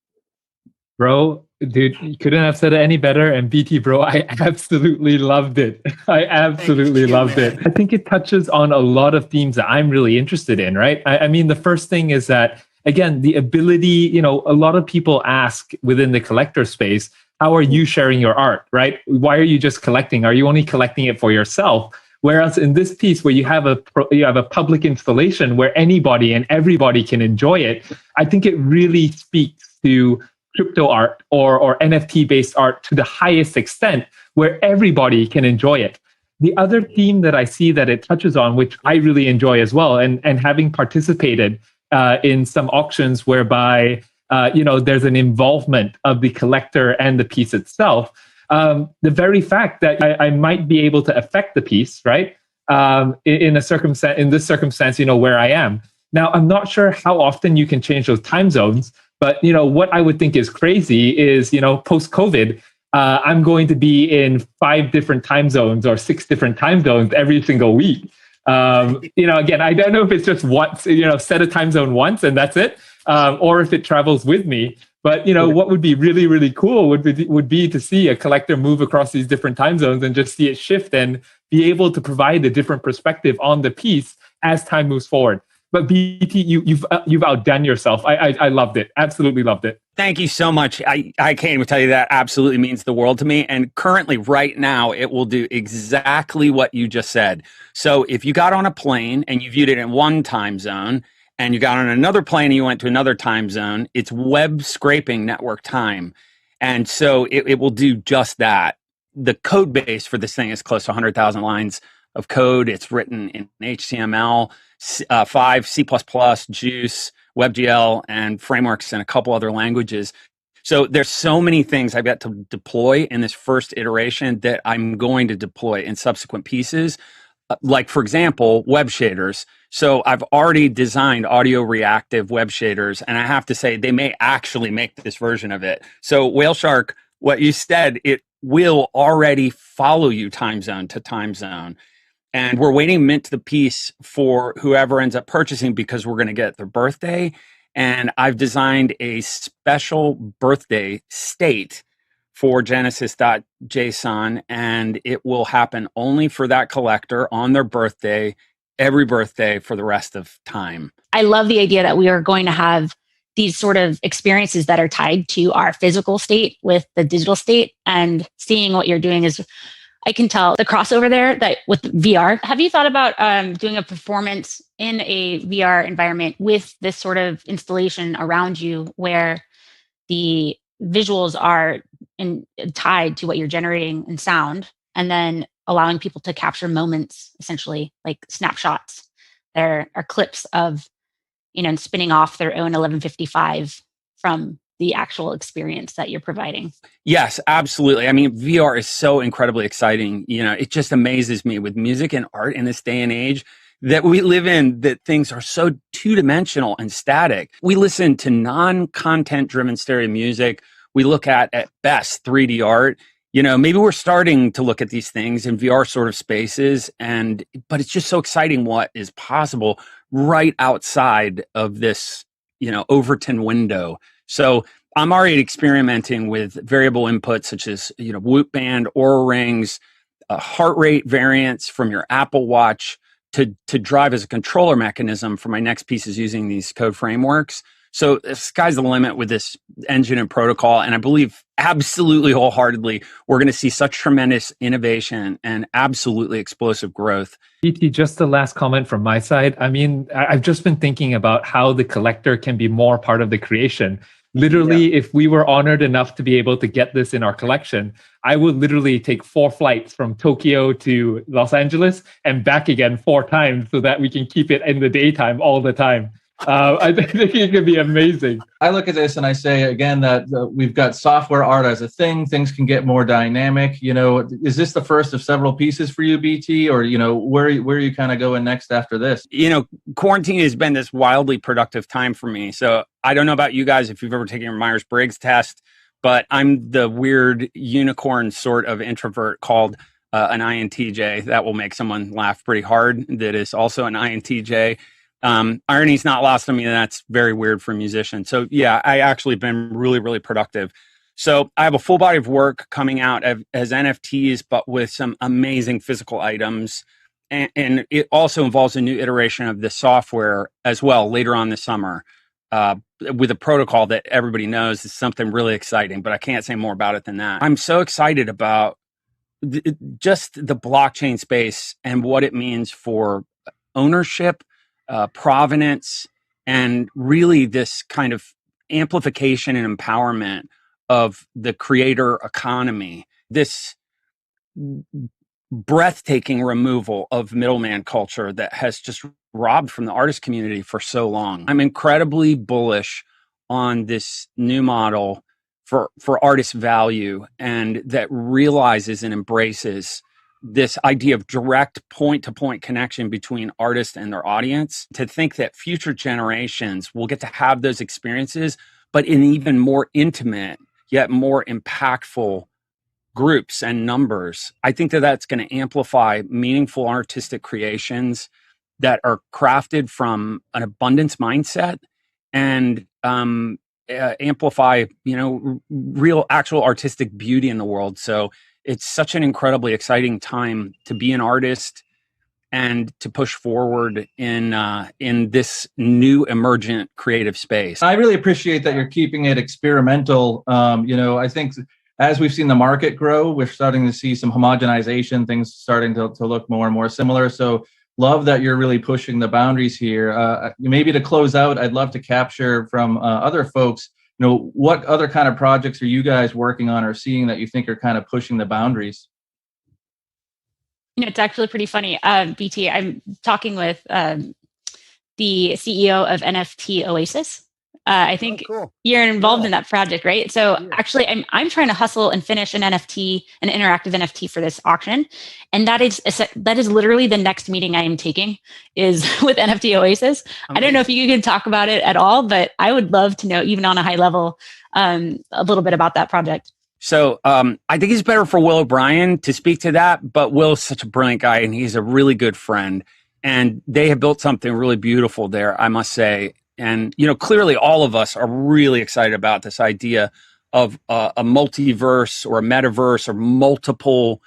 Bro, dude, you couldn't have said it any better. And BT, bro, I absolutely loved it. I absolutely loved it. I think it touches on a lot of themes that I'm really interested in, right? I mean, the first thing is that, again, the ability, a lot of people ask within the collector space, how are you sharing your art, right? Why are you just collecting? Are you only collecting it for yourself? Whereas in this piece where you have a public installation where anybody and everybody can enjoy it, I think it really speaks to crypto art or NFT-based art to the highest extent where everybody can enjoy it. The other theme that I see that it touches on, which I really enjoy as well, and having participated in some auctions whereby there's an involvement of the collector and the piece itself, the very fact that I might be able to affect the piece, right? In this circumstance, where I am, Now, I'm not sure how often you can change those time zones, but what I would think is crazy is, post-COVID, I'm going to be in 5 different time zones or 6 different time zones every single week. Again, I don't know if it's just once, set a time zone once and that's it, or if it travels with me. But what would be really, really cool would be to see a collector move across these different time zones and just see it shift and be able to provide a different perspective on the piece as time moves forward. But BT, you've outdone yourself. I loved it. Absolutely loved it. Thank you so much. I can't even tell you that absolutely means the world to me. And currently, right now, it will do exactly what you just said. So if you got on a plane and you viewed it in one time zone, and you got on another plane and you went to another time zone, it's web scraping network time. And so it will do just that. The code base for this thing is close to 100,000 lines of code. It's written in HTML, 5, C++, Juice, WebGL, and frameworks and a couple other languages. So there's so many things I've got to deploy in this first iteration that I'm going to deploy in subsequent pieces. Like, for example, web shaders. So I've already designed audio reactive web shaders, and I have to say they may actually make this version of it. So Whale Shark, what you said, it will already follow you time zone to time zone. And we're waiting mint to the piece for whoever ends up purchasing because we're going to get their birthday. And I've designed a special birthday state for Genesis.json, and it will happen only for that collector on their birthday, every birthday for the rest of time. I love the idea that we are going to have these sort of experiences that are tied to our physical state with the digital state, and seeing what you're doing is, I can tell the crossover there that with VR. Have you thought about doing a performance in a VR environment with this sort of installation around you where the visuals are tied to what you're generating in sound, and then allowing people to capture moments, essentially like snapshots? There are clips of, spinning off their own 1155 from the actual experience that you're providing. Yes, absolutely. I mean, VR is so incredibly exciting. It just amazes me with music and art in this day and age that we live in, that things are so two-dimensional and static. We listen to non-content driven stereo music. We look at best 3D art. Maybe we're starting to look at these things in VR sort of spaces, but it's just so exciting what is possible right outside of this, Overton window. So I'm already experimenting with variable inputs such as, Whoop Band, Aura Rings, heart rate variants from your Apple Watch to drive as a controller mechanism for my next pieces using these code frameworks. So the sky's the limit with this engine and protocol. And I believe absolutely wholeheartedly, we're going to see such tremendous innovation and absolutely explosive growth. E.T., just the last comment from my side. I mean, I've just been thinking about how the collector can be more part of the creation. Literally, if we were honored enough to be able to get this in our collection, I would literally take 4 flights from Tokyo to Los Angeles and back again 4 times so that we can keep it in the daytime all the time. I think it could be amazing. I look at this and I say again that we've got software art as a thing. Things can get more dynamic. Is this the first of several pieces for you, BT, or where are you kind of going next after this? Quarantine has been this wildly productive time for me. So I don't know about you guys if you've ever taken your Myers-Briggs test, but I'm the weird unicorn sort of introvert called an INTJ. That will make someone laugh pretty hard. That is also an INTJ. Irony's not lost on me, and that's very weird for a musician. So yeah, I actually been really, really productive. So I have a full body of work coming out as NFTs, but with some amazing physical items. And it also involves a new iteration of the software as well later on this summer with a protocol that everybody knows is something really exciting, but I can't say more about it than that. I'm so excited about just the blockchain space and what it means for ownership, provenance, and really this kind of amplification and empowerment of the creator economy. This breathtaking removal of middleman culture that has just robbed from the artist community for so long. I'm incredibly bullish on this new model for artist value, and that realizes and embraces this idea of direct point-to-point connection between artists and their audience, to think that future generations will get to have those experiences, but in even more intimate, yet more impactful groups and numbers. I think that that's going to amplify meaningful artistic creations that are crafted from an abundance mindset and amplify, real actual artistic beauty in the world. So it's such an incredibly exciting time to be an artist and to push forward in this new emergent creative space. I really appreciate that you're keeping it experimental. I think as we've seen the market grow, we're starting to see some homogenization, things starting to look more and more similar. So love that you're really pushing the boundaries here. Maybe to close out, I'd love to capture from other folks, what other kind of projects are you guys working on or seeing that you think are kind of pushing the boundaries? It's actually pretty funny. BT, I'm talking with the CEO of NFT Oasis. I think you're involved in that project, right? So actually, I'm trying to hustle and finish an NFT, an interactive NFT for this auction, and that is literally the next meeting I am taking is with NFT Oasis. I don't know if you can talk about it at all, but I would love to know, even on a high level, a little bit about that project. So I think it's better for Will O'Brien to speak to that, but Will's such a brilliant guy and he's a really good friend, and they have built something really beautiful there, I must say. And, clearly all of us are really excited about this idea of a multiverse or a metaverse or multiple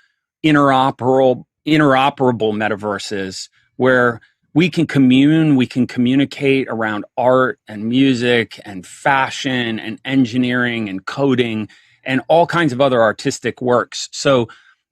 interoperable metaverses where we can communicate around art and music and fashion and engineering and coding and all kinds of other artistic works. So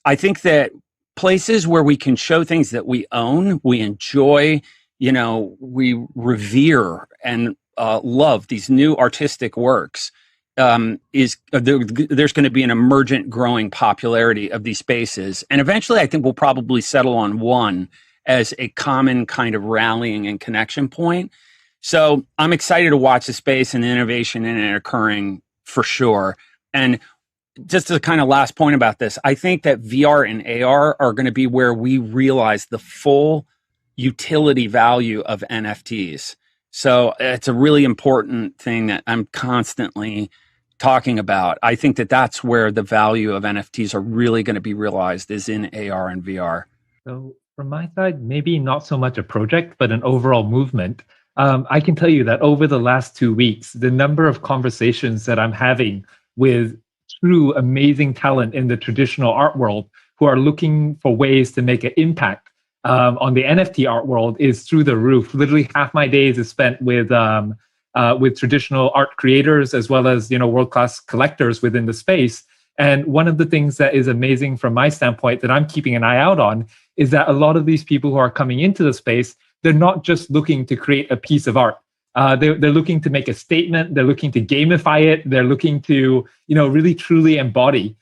I think that places where we can show things that we own, we enjoy, we revere and love these new artistic works, there's going to be an emergent growing popularity of these spaces. And eventually I think we'll probably settle on one as a common kind of rallying and connection point. So I'm excited to watch the space and the innovation in it occurring for sure. And just a kind of last point about this, I think that VR and AR are going to be where we realize the full utility value of NFTs. So it's a really important thing that I'm constantly talking about. I think that that's where the value of NFTs are really going to be realized, is in AR and VR. So from my side, maybe not so much a project, but an overall movement. I can tell you that over the last 2 weeks, the number of conversations that I'm having with true amazing talent in the traditional art world who are looking for ways to make an impact on the NFT art world is through the roof. Literally half my days is spent with traditional art creators as well as world-class collectors within the space. And one of the things that is amazing from my standpoint that I'm keeping an eye out on is that a lot of these people who are coming into the space, they're not just looking to create a piece of art. They're looking to make a statement. They're looking to gamify it. They're looking to really truly embody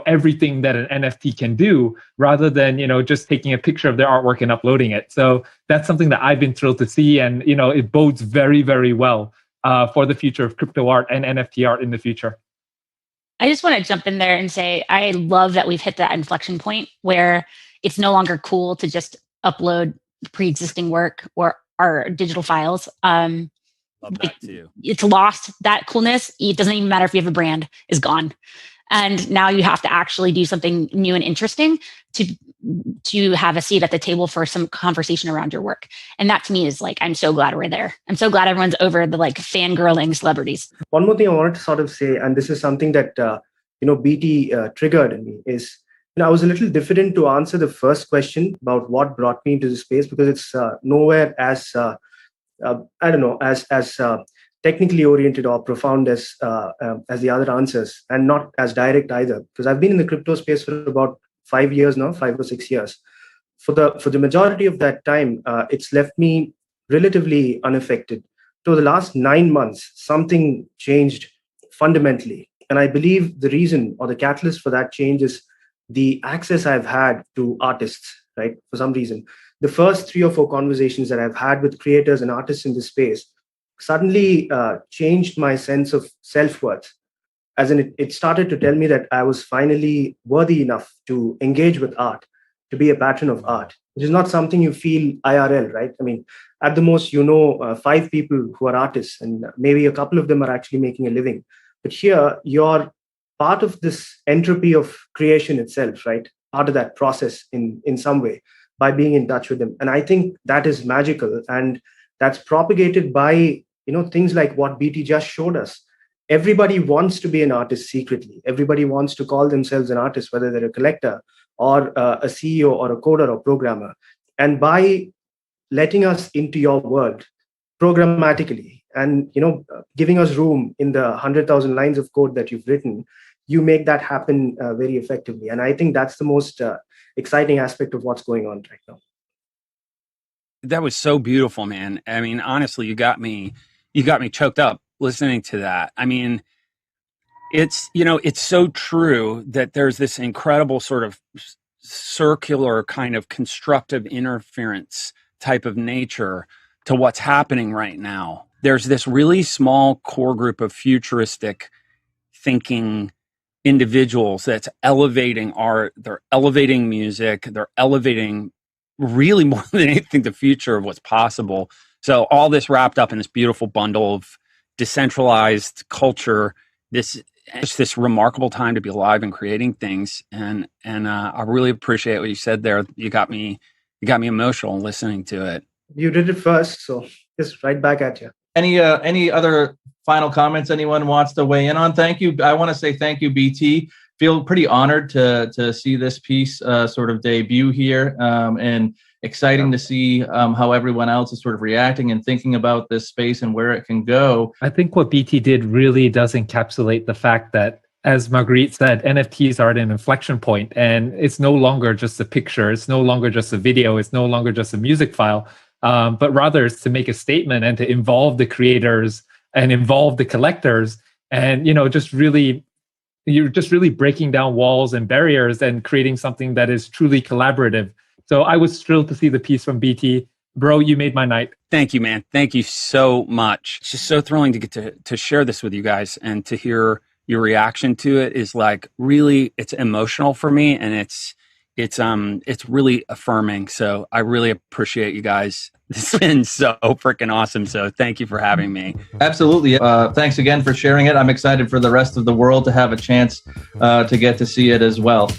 everything that an NFT can do, rather than just taking a picture of their artwork and uploading it. So that's something that I've been thrilled to see, and it bodes very, very well for the future of crypto art and NFT art in the future. I just want to jump in there and say I love that we've hit that inflection point where it's no longer cool to just upload pre-existing work or our digital files. Love that too. It's lost that coolness. It doesn't even matter if you have a brand, is gone. And now you have to actually do something new and interesting to have a seat at the table for some conversation around your work. And that to me is I'm so glad we're there. I'm so glad everyone's over the fangirling celebrities. One more thing I wanted to sort of say, and this is something that, BT triggered in me, is, I was a little diffident to answer the first question about what brought me into the space, because it's nowhere as, as technically oriented or profound as the other answers, and not as direct either, because I've been in the crypto space for about 5 years now, 5 or 6 years. For the majority of that time, it's left me relatively unaffected. So the last 9 months, something changed fundamentally. And I believe the reason or the catalyst for that change is the access I've had to artists, right? For some reason, the first 3 or 4 conversations that I've had with creators and artists in this space suddenly changed my sense of self-worth. As in, it started to tell me that I was finally worthy enough to engage with art, to be a patron of art, which is not something you feel IRL, right? I mean, at the most, 5 people who are artists, and maybe a couple of them are actually making a living. But here, you're part of this entropy of creation itself, right? Part of that process in some way by being in touch with them. And I think that is magical. And that's propagated by, things like what BT just showed us. Everybody wants to be an artist secretly. Everybody wants to call themselves an artist, whether they're a collector or a CEO or a coder or programmer. And by letting us into your world programmatically and, giving us room in the 100,000 lines of code that you've written, you make that happen very effectively. And I think that's the most exciting aspect of what's going on right now. That was so beautiful, man. I mean, honestly, you got me choked up listening to that. I mean, it's so true that there's this incredible sort of circular kind of constructive interference type of nature to what's happening right now. There's this really small core group of futuristic thinking individuals that's elevating art, they're elevating music, they're elevating really more than anything the future of what's possible. So all this wrapped up in this beautiful bundle of decentralized culture, this remarkable time to be alive and creating things. And I really appreciate what you said there. You got me emotional listening to it. You did it first, so just right back at you. Any other final comments anyone wants to weigh in on? Thank you. I want to say thank you, BT. Feel pretty honored to see this piece sort of debut here, and exciting to see how everyone else is sort of reacting and thinking about this space and where it can go. I think what BT did really does encapsulate the fact that, as Marguerite said, NFTs are at an inflection point, and it's no longer just a picture, it's no longer just a video, it's no longer just a music file, but rather it's to make a statement and to involve the creators and involve the collectors, and you're just really breaking down walls and barriers and creating something that is truly collaborative. So I was thrilled to see the piece from BT. Bro, you made my night. Thank you, man. Thank you so much. It's just so thrilling to get to share this with you guys, and to hear your reaction to it is like really, it's emotional for me, and it's really affirming. So I really appreciate you guys. This has been so freaking awesome. So thank you for having me. Absolutely. Thanks again for sharing it. I'm excited for the rest of the world to have a chance to get to see it as well.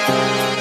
Bye.